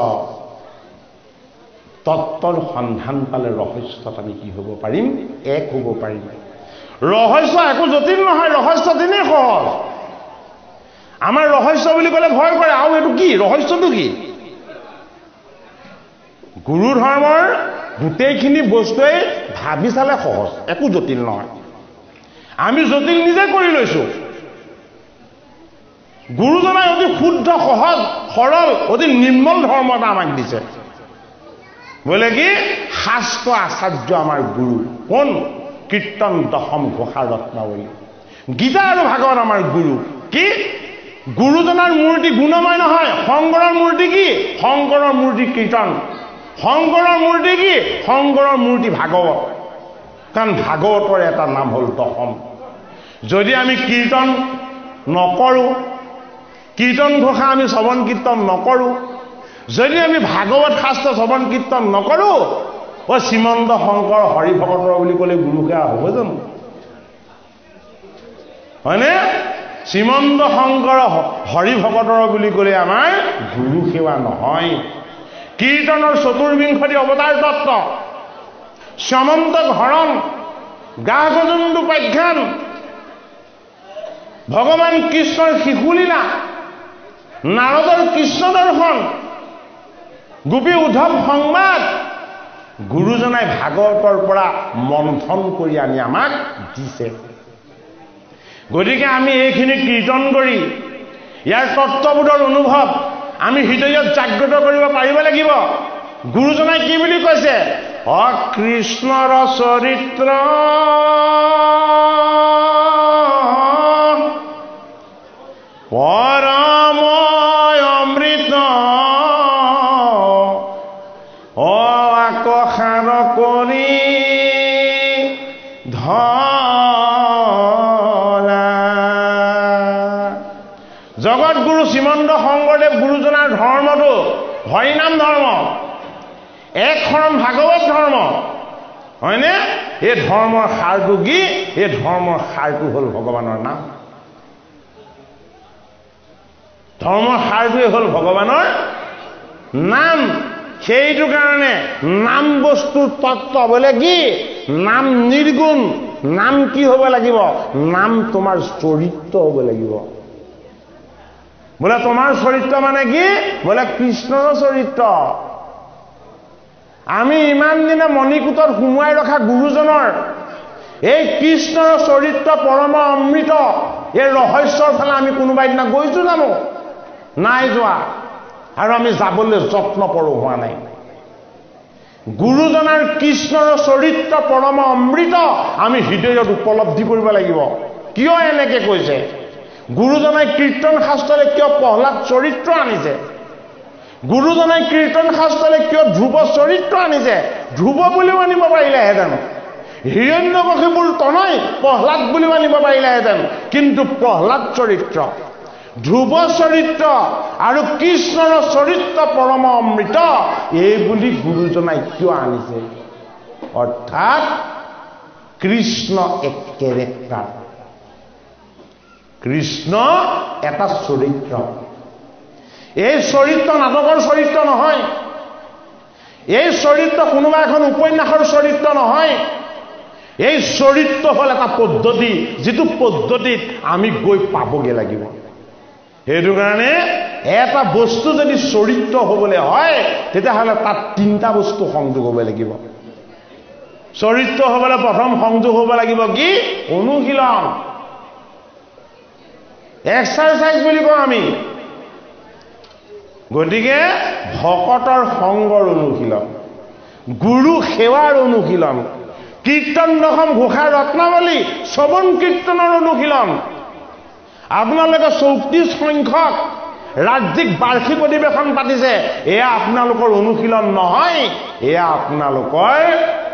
তত্ত্বৰ সন্ধান পালে ৰহস্যত আমি কি হ'ব পাৰিম? এক হ'ব পাৰিম। ৰহস্য একো জটিল নহয়, ৰহস্য তেনেই সহজ। আমাৰ ৰহস্য বুলি ক'লে ভয় কৰে, আৰু এইটো কি? ৰহস্যটো কি? গুৰু ধৰ্মৰ গোটেইখিনি বস্তুৱেই ভাবি চালে সহজ, একো জটিল নহয়। আমি জটিল নিজে কৰি লৈছো। গুৰুজনাই অতি শুদ্ধ, সহজ, সৰল, অতি নিৰ্মল ধৰ্ম এটা আমাক দিছে। বোলে কি? শাস্ত্ৰ আচাৰ্য আমাৰ গুৰু। কোন? কীৰ্তন দশম ঘোষা ৰত্নাৱলী। গীতা আৰু ভাগৱত আমাৰ গুৰু। কি? গুৰুজনাৰ মূৰ্তি গুণময় নহয়। শংকৰৰ মূৰ্তি কি? শংকৰৰ মূৰ্তি কীৰ্তন। শংকৰৰ মূৰ্তি কি? শংকৰৰ মূৰ্তি ভাগৱত। কাৰণ ভাগৱতৰ এটা নাম হ'ল দশম। যদি আমি কীৰ্তন নকৰোঁ, কীৰ্তন ঘোষা আমি শ্ৰৱণ কীৰ্তন নকৰোঁ, যদি আমি ভাগৱত শাস্ত্ৰ শ্ৰৱণ কীৰ্তন নকৰোঁ, শ্ৰীমন্ত শংকৰ হৰি ভকতৰ বুলি ক'লে গুৰু সেৱা হ'ব জানো? হয়নে? শ্ৰীমন্ত শংকৰ হৰি ভকতৰ বুলি ক'লে আমাৰ গুৰু সেৱা নহয়। কীৰ্তনৰ চতুৰ্বিংশতি অৱতাৰ তত্ত্ব, সমন্তক হৰণ, গাহগজুণ্ড উপাখ্যান, ভগৱান কৃষ্ণৰ শিশুলীলা, নাৰদৰ কৃষ্ণ দৰ্শন, গোপী উদ্ধৱ সংবাদ, গুৰুজনাই ভাগৱতৰ পৰা মন্থন কৰি আনি আমাক দিছে। গতিকে আমি এইখিনি কীৰ্তন কৰি ইয়াৰ তত্ত্ববোধৰ অনুভৱ আমি হৃদয়ত জাগ্ৰত কৰিব পাৰিব লাগিব। গুৰুজনাই কি বুলি কৈছে? কৃষ্ণৰ চৰিত্ৰ পৰম অমৃত, আকসাৰ কৰি ধৰা। জগত গুৰু শ্ৰীমন্ত শংকৰদেৱ গুৰুজনাৰ ধৰ্মটো হৰিনাম ধৰ্ম, এক শৰণ ভাগৱত ধৰ্ম, হয়নে? এই ধৰ্মৰ সাৰটো কি? এই ধৰ্মৰ সাৰটো হ'ল ভগৱানৰ নাম। ধৰ্মৰ সাৰটোৱে হ'ল ভগৱানৰ নাম। সেইটো কাৰণে নাম বস্তুৰ তত্ত্ব বোলে কি? নাম নিৰ্গুণ। নাম কি হ'ব লাগিব? নাম তোমাৰ চৰিত্ৰ হ'ব লাগিব। বোলে তোমাৰ চৰিত্ৰ মানে কি? বোলে কৃষ্ণৰ চৰিত্ৰ। আমি ইমান দিনে মণিকূটত সোমোৱাই ৰখা গুৰুজনৰ এই কৃষ্ণৰ চৰিত্ৰ পৰম অমৃত, এই ৰহস্যৰ ফালে আমি কোনোবা দিনা গৈছো জানো? নাই যোৱা। আৰু আমি যাবলৈ যত্ন পৰো হোৱা নাই। গুৰুজনাৰ কৃষ্ণৰ চৰিত্ৰ পৰম অমৃত আমি হৃদয়ত উপলব্ধি কৰিব লাগিব। কিয় এনেকে কৈছে? গুৰুজনাই কীৰ্তন শাস্ত্ৰলৈ কিয় প্ৰহ্লাদ চৰিত্ৰ আনিছে? গুৰুজনাই কীৰ্তন শাস্ত্ৰলৈ কিয় ধ্ৰুৱ চৰিত্ৰ আনিছে? ধ্ৰুৱ বুলিও আনিব পাৰিলেহেঁতেন, হিৰণ্যকশিপুৰ তনয় প্ৰহ্লাদ বুলিও আনিব পাৰিলেহেঁতেন, কিন্তু প্ৰহ্লাদ চৰিত্ৰ, ধ্ৰুৱ চৰিত্ৰ আৰু কৃষ্ণৰ চৰিত্ৰ পৰম অমৃত এই বুলি গুৰুজনাই কিয় আনিছে? অৰ্থাৎ কৃষ্ণ এক কেৰেক্টাৰ, কৃষ্ণ এটা চৰিত্ৰ। এই চৰিত্ৰ নাটকৰ চৰিত্ৰ নহয়, এই চৰিত্ৰ কোনোবা এখন উপন্যাসৰ চৰিত্ৰ নহয়, এই চৰিত্ৰ হ'ল এটা পদ্ধতি, যিটো পদ্ধতিত আমি গৈ পাবগে লাগিব। সেইটো কাৰণে এটা বস্তু যদি চৰিত্ৰ হ'বলৈ হয় তেতিয়াহ'লে তাত তিনিটা বস্তু সংযোগ হ'ব লাগিব। চৰিত্ৰ হ'বলৈ প্ৰথম সংযোগ হ'ব লাগিব কি? অনুশীলন, এক্সাৰচাইজ বুলি কওঁ আমি। গতিকে ভকতৰ সংগৰ অনুশীলন, গুৰু সেৱাৰ অনুশীলন, কীৰ্তন দশম ঘোষাৰ ৰত্নাৱলী শ্ৰৱণ কীৰ্তনৰ অনুশীলন। আপোনালোকে 34 সংখ্যক ৰাজ্যিক বাৰ্ষিক অধিৱেশন পাতিছে, এয়া আপোনালোকৰ অনুশীলন নহয়, এয়া আপোনালোকৰ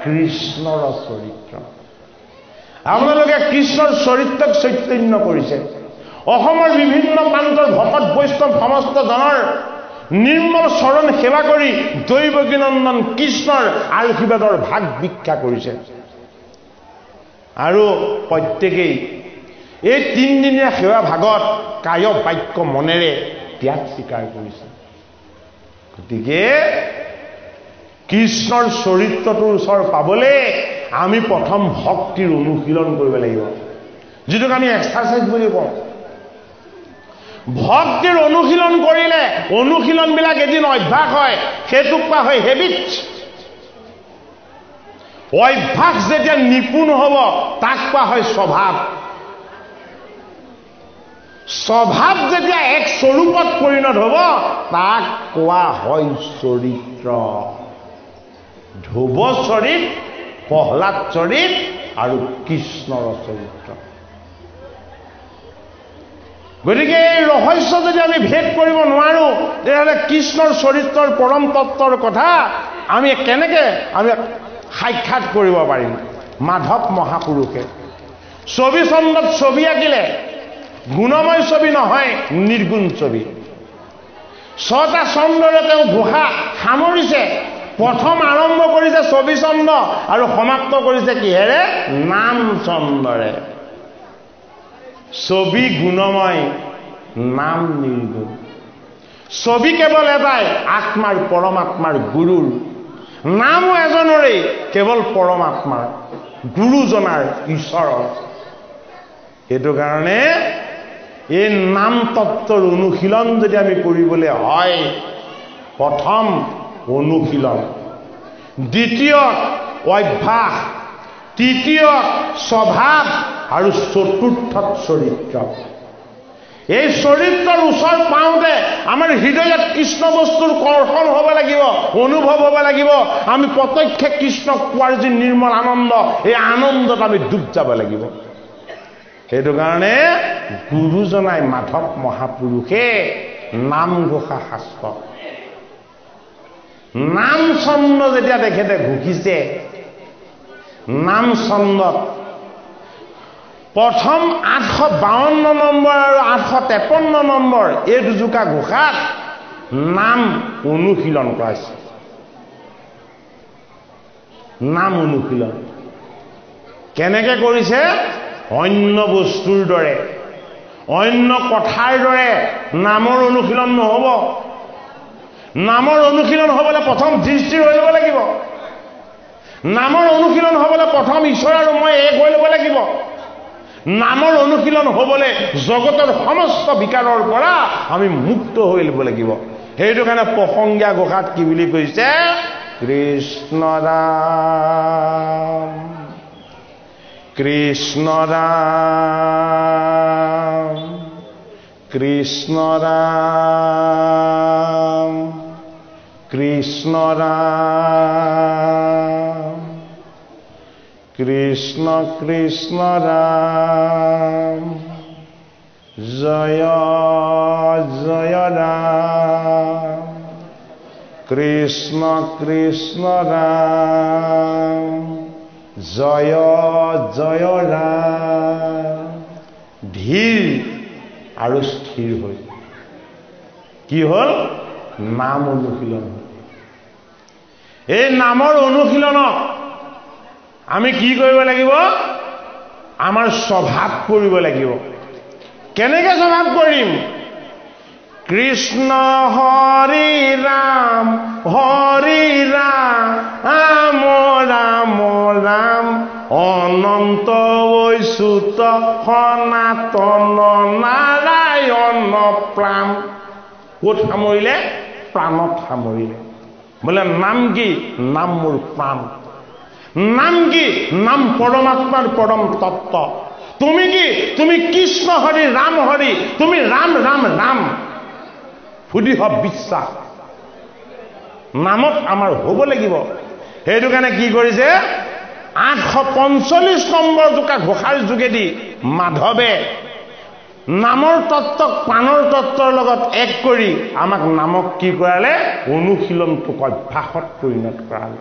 কৃষ্ণৰ চৰিত্ৰ। আপোনালোকে কৃষ্ণৰ চৰিত্ৰক চৈতন্য কৰিছে। অসমৰ বিভিন্ন প্ৰান্তৰ ভকত বৈষ্ণৱ সমস্ত জনৰ নিৰ্মল চৰণ সেৱা কৰি দৈৱকীনন্দন কৃষ্ণৰ আশীৰ্বাদৰ ভাগ ভিক্ষা কৰিছে। আৰু প্ৰত্যেকেই এই 3 দিনীয়া সেৱা ভাগত কায় বাক্য মনেৰে ত্যাগ স্বীকাৰ কৰিছে। গতিকে কৃষ্ণৰ চৰিত্ৰটোৰ ওচৰ পাবলৈ আমি প্ৰথম ভক্তিৰ অনুশীলন কৰিব লাগিব, যিটোক আমি এক্সাৰচাইজ বুলি কওঁ। ভক্তিৰ অনুশীলন কৰিলে অনুশীলনবিলাক এদিন অভ্যাস হয়, সেইটোক কোৱা হয় হেবিট। অভ্যাস যেতিয়া নিপুণ হ'ব তাক কোৱা হয় স্বভাৱ। স্বভাৱ যেতিয়া এক স্বৰূপত পৰিণত হ'ব তাক কোৱা হয় চৰিত্ৰ। ধ্ৰুৱ চৰিত, প্ৰহ্লাদ চৰিত আৰু কৃষ্ণৰ চৰিত্ৰ। গতিকে এই ৰহস্য যদি আমি ভেদ কৰিব নোৱাৰো তেতিয়াহ'লে কৃষ্ণৰ চৰিত্ৰৰ পৰম তত্ত্বৰ কথা আমি কেনেকে সাক্ষাৎ কৰিব পাৰিম? মাধৱ মহাপুৰুষে ছবি চন্দত ছবি আঁকিলে, গুণময় ছবি নহয়, নিৰ্গুণ ছবি। 6টা চন্দ্ৰৰে তেওঁ ঘোষা সামৰিছে। প্ৰথম আৰম্ভ কৰিছে ছবি চন্দ্ৰ আৰু সমাপ্ত কৰিছে কিহেৰে? নাম চন্দ্ৰৰে। ছবি গুণময়, নাম নিৰ্গুণ। ছবি কেৱল এটাই, আত্মাৰ পৰমাত্মাৰ গুৰুৰ। নামো এজনৰেই, কেৱল পৰমাত্মাৰ গুৰুজনাৰ ঈশ্বৰৰ। সেইটো কাৰণে এই নাম তত্ত্বৰ অনুশীলন যদি আমি কৰিবলৈ হয়, প্ৰথম অনুশীলন, দ্বিতীয় অভ্যাস, তৃতীয় স্বভাৱ আৰু চতুৰ্থত চৰিত্ৰ। এই চৰিত্ৰৰ ওচৰ পাওঁতে আমাৰ হৃদয়ত কৃষ্ণ বস্তুৰ কৰ্ষণ হ'ব লাগিব, অনুভৱ হ'ব লাগিব। আমি প্ৰত্যক্ষে কৃষ্ণক পোৱাৰ যি নিৰ্মল আনন্দ, এই আনন্দত আমি ডুব যাব লাগিব। সেইটো কাৰণে গুৰুজনাই মাধৱ মহাপুৰুষে নামঘোষা শাস্ত্ৰ, নাম চন্দ্ৰ যেতিয়া তেখেতে ঘোষিছে, নাম চন্দ্ৰত প্ৰথম 852 নম্বৰ আৰু 853 নম্বৰ এই দুজোকা ঘোষাত নাম অনুশীলন কৰাইছে। নাম অনুশীলন কেনেকে কৰিছে? অন্য বস্তুৰ দৰে, অন্য কথাৰ দৰে নামৰ অনুশীলন নহ'ব। নামৰ অনুশীলন হ'বলৈ প্ৰথম দৃষ্টিৰ হৈ ল'ব লাগিব। নামৰ অনুশীলন হ'বলৈ প্ৰথম ঈশ্বৰ আৰু মই এক হৈ ল'ব লাগিব। নামৰ অনুশীলন হ'বলৈ জগতৰ সমস্ত বিকাৰৰ পৰা আমি মুক্ত হৈ ল'ব লাগিব। সেইটো কাৰণে প্ৰসংগীয়া ঘোষাত কি বুলি কৈছে? কৃষ্ণ ৰাম কৃষ্ণ ৰাম কৃষ্ণ ৰাম কৃষ্ণ কৃষ্ণ ৰাম কৃষ্ণ কৃষ্ণ ৰাম জয় জয় ৰাম কৃষ্ণ কৃষ্ণ ৰাম জয় জয় ৰাম ধীৰ আৰু স্থিৰ হৈ কি হ'ল নাম অনুশীলন এই নামৰ অনুশীলনক আমি কি কৰিব লাগিব আমাৰ স্বভাৱ কৰিব লাগিব কেনেকৈ স্বভাৱ কৰিম কৃষ্ণ হৰি ৰাম ৰাম ৰাম ৰাম অনন্ত ঐচ্যুত সনাতন নাৰায়ণ প্ৰাণ ক'ত সামৰিলে প্ৰাণত সামৰিলে বোলে নাম কি নাম মোৰ প্ৰাণ নাম কি নাম পৰমাত্মাৰ পৰম তত্ত্ব তুমি কি তুমি কৃষ্ণ হৰি তুমি ৰাম ৰাম ৰাম সুধিহ বিশ্বাস নামত আমাৰ হ'ব লাগিব সেইটো কাৰণে কি কৰিছে 845 নম্বৰ জোকা ঘোষাৰ যোগেদি মাধৱে নামৰ তত্ত্বক প্ৰাণৰ তত্ত্বৰ লগত এক কৰি আমাক নামক কি কৰালে অনুশীলনটোক অভ্যাসত পৰিণত কৰালে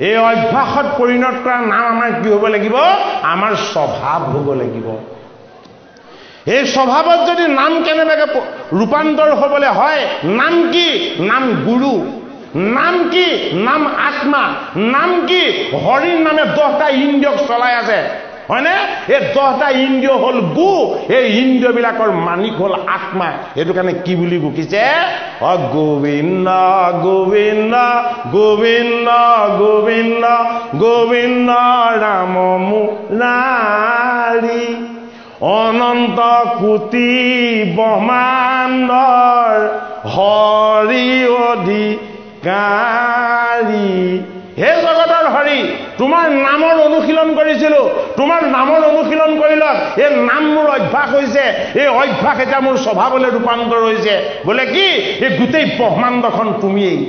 এই অভ্যাসত পৰিণত কৰা নাম আমাৰ কি হ'ব লাগিব আমাৰ স্বভাৱ হ'ব লাগিব এই স্বভাৱত যদি নাম কেনেবাকৈ ৰূপান্তৰ হ'বলৈ হয় নাম কি নাম গুৰু নাম কি নাম আত্মা নাম কি হৰিৰ নামে 10টা ইন্দ্ৰিয়ক চলাই আছে হয়নে এই 10টা ইন্দ্ৰিয় হ'ল গু এই ইন্দ্ৰিয়বিলাকৰ মালিক হ'ল আত্মা এইটো কাৰণে কি বুলি গুকিছে গোবিন্দ গোবিন্দ গোবিন্দ গোবিন্দ গোবিন্দ ৰাম মুৰাৰী অনন্ত কোটি ব্ৰহ্মাণ্ডৰ হৰি অধিকাৰী হে জগতৰ হৰি তোমাৰ নামৰ অনুশীলন কৰিছিলো তোমাৰ নামৰ অনুশীলন কৰিলত এই নাম মোৰ অভ্যাস হৈছে এই অভ্যাস এটা মোৰ স্বভাৱলৈ ৰূপান্তৰ হৈছে বোলে কি এই গোটেই ব্ৰহ্মাণ্ডখন তুমিয়েই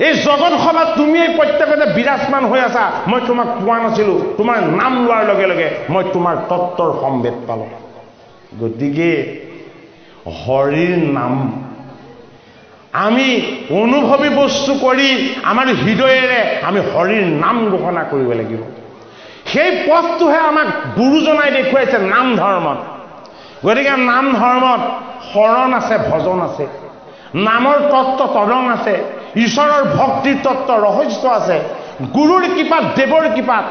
এই জগত সভাত তুমিয়েই প্ৰত্যেকতে বিৰাজমান হৈ আছা মই তোমাক পোৱা নাছিলো তোমাৰ নাম লোৱাৰ লগে লগে মই তোমাৰ তত্ত্বৰ সম্ভেদ পালো গতিকে হৰিৰ নাম আমি অনুভৱী বস্তু কৰি আমাৰ হৃদয়েৰে আমি হৰিৰ নাম ঘোষণা কৰিব লাগিব সেই পথটোহে আমাক গুৰুজনাই দেখুৱাইছে নাম ধৰ্মত গতিকে নাম ধৰ্মত শৰণ আছে ভজন আছে নামৰ তত্ত্ব তৰং আছে ঈশ্বৰৰ ভক্তিৰ তত্ত্ব ৰহস্য আছে গুৰুৰ কৃপাত দেৱৰ কৃপাত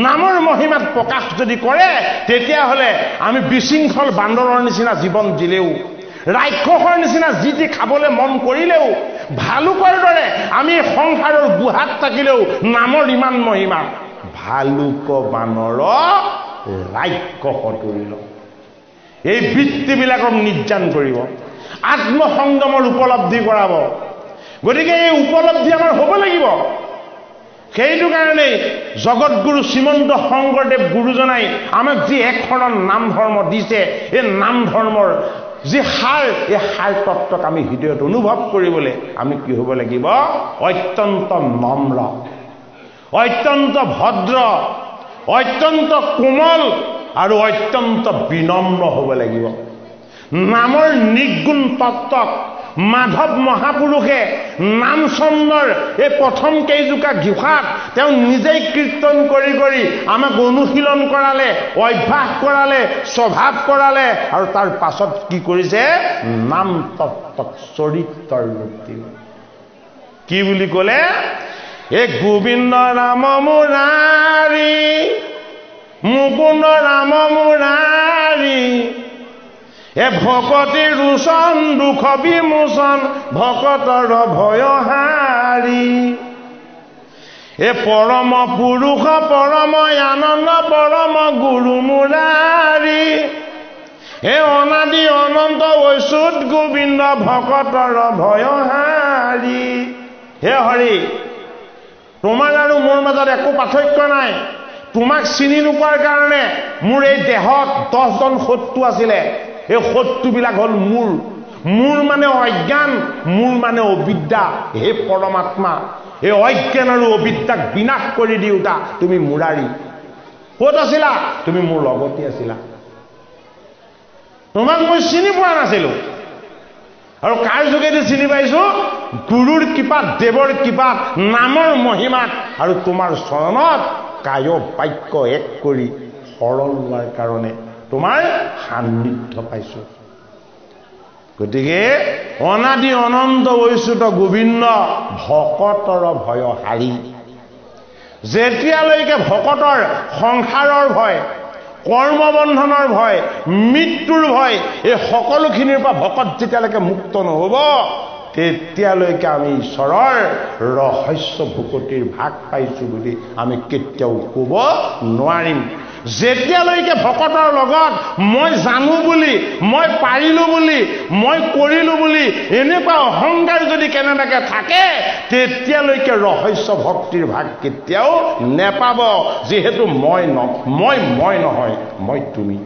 নামৰ মহিমাত প্ৰকাশ যদি কৰে তেতিয়াহ'লে আমি বিশৃংখল বান্দৰৰ নিচিনা জীৱন দিলেও ৰাক্ষসৰ নিচিনা যি টি খাবলৈ মন কৰিলেও ভালুকৰ দৰে আমি সংসাৰৰ গুহাত থাকিলেও নামৰ ইমান মহিমা ভালুক বানৰ ৰাক্ষস তুলিল এই বৃত্তিবিলাকক নিৰ্যান কৰিব আত্মসংযমৰ উপলব্ধি কৰাব গতিকে এই উপলব্ধি আমাৰ হ'ব লাগিব সেইটো কাৰণেই জগতগুৰু শ্ৰীমন্ত শংকৰদেৱ গুৰুজনাই আমাক যি একশৰণ নাম ধৰ্ম দিছে এই নাম ধৰ্মৰ যি সাৰ এই সাৰ তত্ত্বক আমি হৃদয়ত অনুভৱ কৰিবলৈ আমি কি হ'ব লাগিব অত্যন্ত নম্ৰ অত্যন্ত ভদ্ৰ অত্যন্ত কোমল আৰু অত্যন্ত বিনম্ৰ হ'ব লাগিব নামৰ নিৰ্গুণ তত্ত্বক মাধৱ মহাপুৰুষে নাম চন্দৰ এই প্ৰথম কেইজোকা ঘোষাত তেওঁ নিজেই কীৰ্তন কৰি কৰি আমাক অনুশীলন কৰালে অভ্যাস কৰালে স্বভাৱ কৰালে আৰু তাৰ পাছত কি কৰিছে নাম তত্ত্বক চৰিত্ৰৰ ৰূপ দিলে কি বুলি ক'লে এ গোবিন্দ ৰাম মুৰাৰী মুকুন্দ ৰাম মুৰাৰী এ ভকতি ৰোচন দুখ বিমোচন ভকতৰ ভয়হাৰী এ পৰম পুৰুষ পৰম আনন্দ পৰম গুৰু মুৰাৰী এ অনাদি অনন্ত ঐচ্যুত গোবিন্দ ভকতৰ ভয়হাৰী হে হৰি তোমাৰ আৰু মোৰ মাজত একো পাৰ্থক্য নাই তোমাক চিনি নোপোৱাৰ কাৰণে মোৰ এই দেহত 10জন শত্ৰু আছিলে এই শত্ৰুবিলাক হ'ল মোৰ মোৰ মানে অজ্ঞান, মোৰ মানে অবিদ্যা। হে পৰমাত্মা, এই অজ্ঞান আৰু অবিদ্যাক বিনাশ কৰি দিওঁতা তুমি মুৰাৰী। ক'ত আছিলা? তুমি মোৰ লগতে আছিলা। তোমাক মই চিনি পোৱা নাছিলো, আৰু কাৰ যোগেদি চিনি পাইছো? গুৰুৰ কৃপাত, দেৱৰ কৃপাত, নামৰ মহিমাত, আৰু তোমাৰ চৰণত কায় বাক্য এক কৰি সৰল হোৱাৰ কাৰণে তোমাৰ সান্নিধ্য পাইছো। গতিকে অনাদি অনন্ত ঐচ্যুত গোবিন্দ ভকতৰ ভয় হাৰি। যেতিয়ালৈকে ভকতৰ সংসাৰৰ ভয়, কৰ্মবন্ধনৰ ভয়, মৃত্যুৰ ভয়, এই সকলোখিনিৰ পৰা ভকত যেতিয়ালৈকে মুক্ত নহ'ব, তেতিয়ালৈকে আমি ঈশ্বৰৰ ৰহস্য ভকতিৰ ভাগ পাইছো বুলি আমি কেতিয়াও ক'ব নোৱাৰিম। যেতিয়ালৈকে ভকতৰ লগত মই জানো বুলি, মই পাৰিলো বুলি, মই কৰিলো বুলি এনেকুৱা অহংকাৰ যদি কেনেবাকে থাকে, তেতিয়ালৈকে ৰহস্য ভক্তিৰ ভাগ কেতিয়াও নেপাব। যিহেতু মই নহয়, মই তুমি।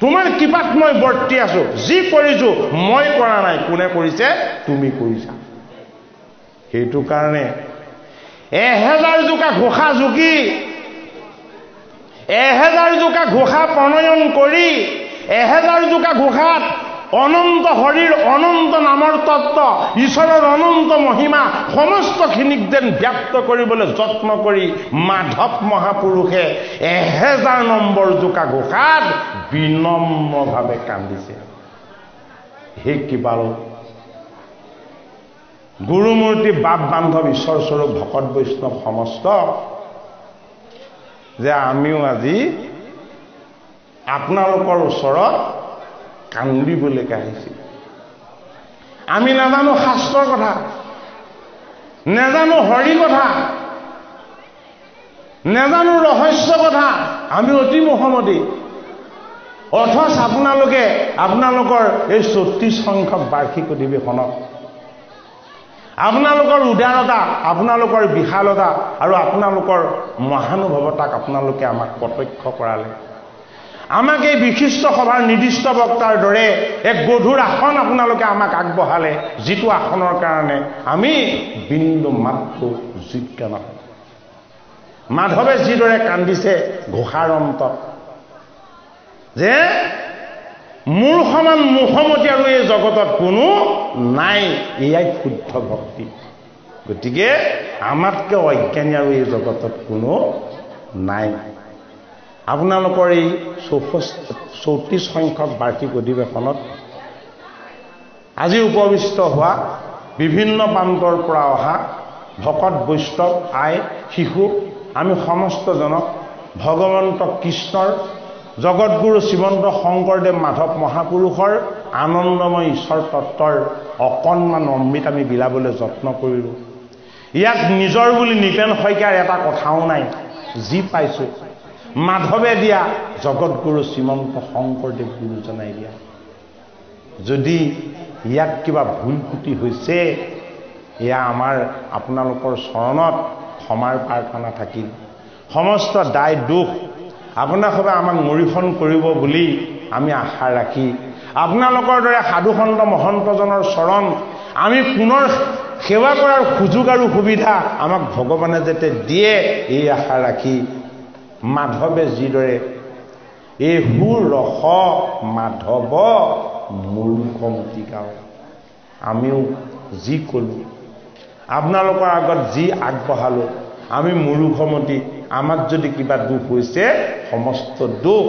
তোমাৰ কৃপাত মই বৰ্তি আছো। যি কৰিছো মই কৰা নাই, কোনে কৰিছে? তুমি কৰিছা। সেইটো কাৰণে 1000 জোকা ঘোষা জুকি, 1000 জোকা ঘোষা প্ৰণয়ন কৰি, 1000 জোকা ঘোষাত অনন্ত হৰিৰ অনন্ত নামৰ তত্ত্ব, ঈশ্বৰৰ অনন্ত মহিমা সমস্তখিনিক যেন ব্যক্ত কৰিবলৈ যত্ন কৰি মাধৱ মহাপুৰুষে 1000 নম্বৰ জোকা ঘোষাত বিনম্ৰভাৱে কান্দিছে। হে কৃপালু গুৰুমূৰ্তি, বাপ বান্ধৱ, ঈশ্বৰ স্বৰূপ, ভকত বৈষ্ণৱ সমস্ত, যে আমিও আজি আপোনালোকৰ ওচৰত কান্দিবলৈ আহিছিল। আমি নাজানো শাস্ত্ৰৰ কথা, নাজানো হৰি কথা, নাজানো ৰহস্য কথা, আমি অতি মহমতি। অথচ আপোনালোকে আপোনালোকৰ এই 34 সংখ্যক বাৰ্ষিক অধিৱেশনত আপোনালোকৰ উদাৰতা, আপোনালোকৰ বিশালতা আৰু আপোনালোকৰ মহানুভৱতাক আপোনালোকে আমাক প্ৰত্যক্ষ কৰালে। আমাক এই বিশিষ্ট সভাৰ নিৰ্দিষ্ট বক্তাৰ দৰে এক গধুৰ আসন আপোনালোকে আমাক আগবঢ়ালে, যিটো আসনৰ কাৰণে আমি বিন্দু মাত্ৰ যোগ্য নহয়। মাধৱে যিদৰে কান্দিছে ঘোষাৰ অন্তত, যে মোৰ সমান মুখমতী আৰু এই জগতত কোনো নাই, এয়াই শুদ্ধ ভক্তি। গতিকে আমাতকৈ অজ্ঞানী আৰু এই জগতত কোনো নাই। আপোনালোকৰ এই 34 সংখ্যক বাৰ্ষিক অধিৱেশনত আজি উপবিষ্ট হোৱা বিভিন্ন প্ৰান্তৰ পৰা অহা ভকত বৈষ্ণৱ, আই, শিশু, আমি সমস্তজনক ভগৱন্ত কৃষ্ণৰ, জগতগুৰু শ্ৰীমন্ত শংকৰদেৱ মাধৱ মহাপুৰুষৰ আনন্দময় ঈশ্বৰ তত্ত্বৰ অকণমান অমৃত আমি বিলাবলৈ যত্ন কৰিলোঁ। ইয়াত নিজৰ বুলি নিপেন শইকীয়াৰ এটা কথাও নাই। যি পাইছোঁ মাধৱে দিয়া, জগতগুৰু শ্ৰীমন্ত শংকৰদেৱ গুৰুজনাই দিয়া। যদি ইয়াত কিবা ভুল ত্ৰুটি হৈছে, এয়া আমাৰ আপোনালোকৰ চৰণত ক্ষমাৰ প্ৰাৰ্থনা থাকিল। সমস্ত দায় দুখ আপোনালোকে আমাক মৰিষণ কৰিব বুলি আমি আশা ৰাখি, আপোনালোকৰ দৰে সাধুসন্ত মহন্তজনৰ চৰণ আমি পুনৰ সেৱা কৰাৰ সুযোগ আৰু সুবিধা আমাক ভগৱানে যাতে দিয়ে, এই আশা ৰাখি মাধৱে যিদৰে এই সুৰ ৰস মাধৱ মূৰ্খমতি গাওঁ, আমিও যি ক'লোঁ, আপোনালোকৰ আগত যি আগবঢ়ালোঁ, আমি মূৰ্খমতি, আমাক যদি কিবা দুখ হৈছে, সমস্ত দুখ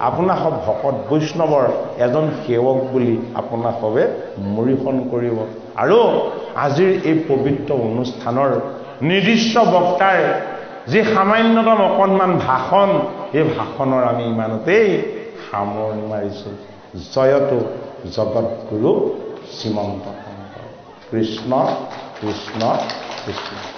আপোনাক ভকত বৈষ্ণৱৰ এজন সেৱক বুলি আপোনাক সবে মৰিষণ কৰিব। আৰু আজিৰ এই পবিত্ৰ অনুষ্ঠানৰ নিৰ্দিষ্ট বক্তাৰ যি সামান্যতম অকণমান ভাষণ, এই ভাষণৰ আমি ইমানতেই সামৰণি মাৰিছোঁ। জয়তু জগতগুৰু শ্ৰীমন্ত শংকৰ। কৃষ্ণ কৃষ্ণ কৃষ্ণ।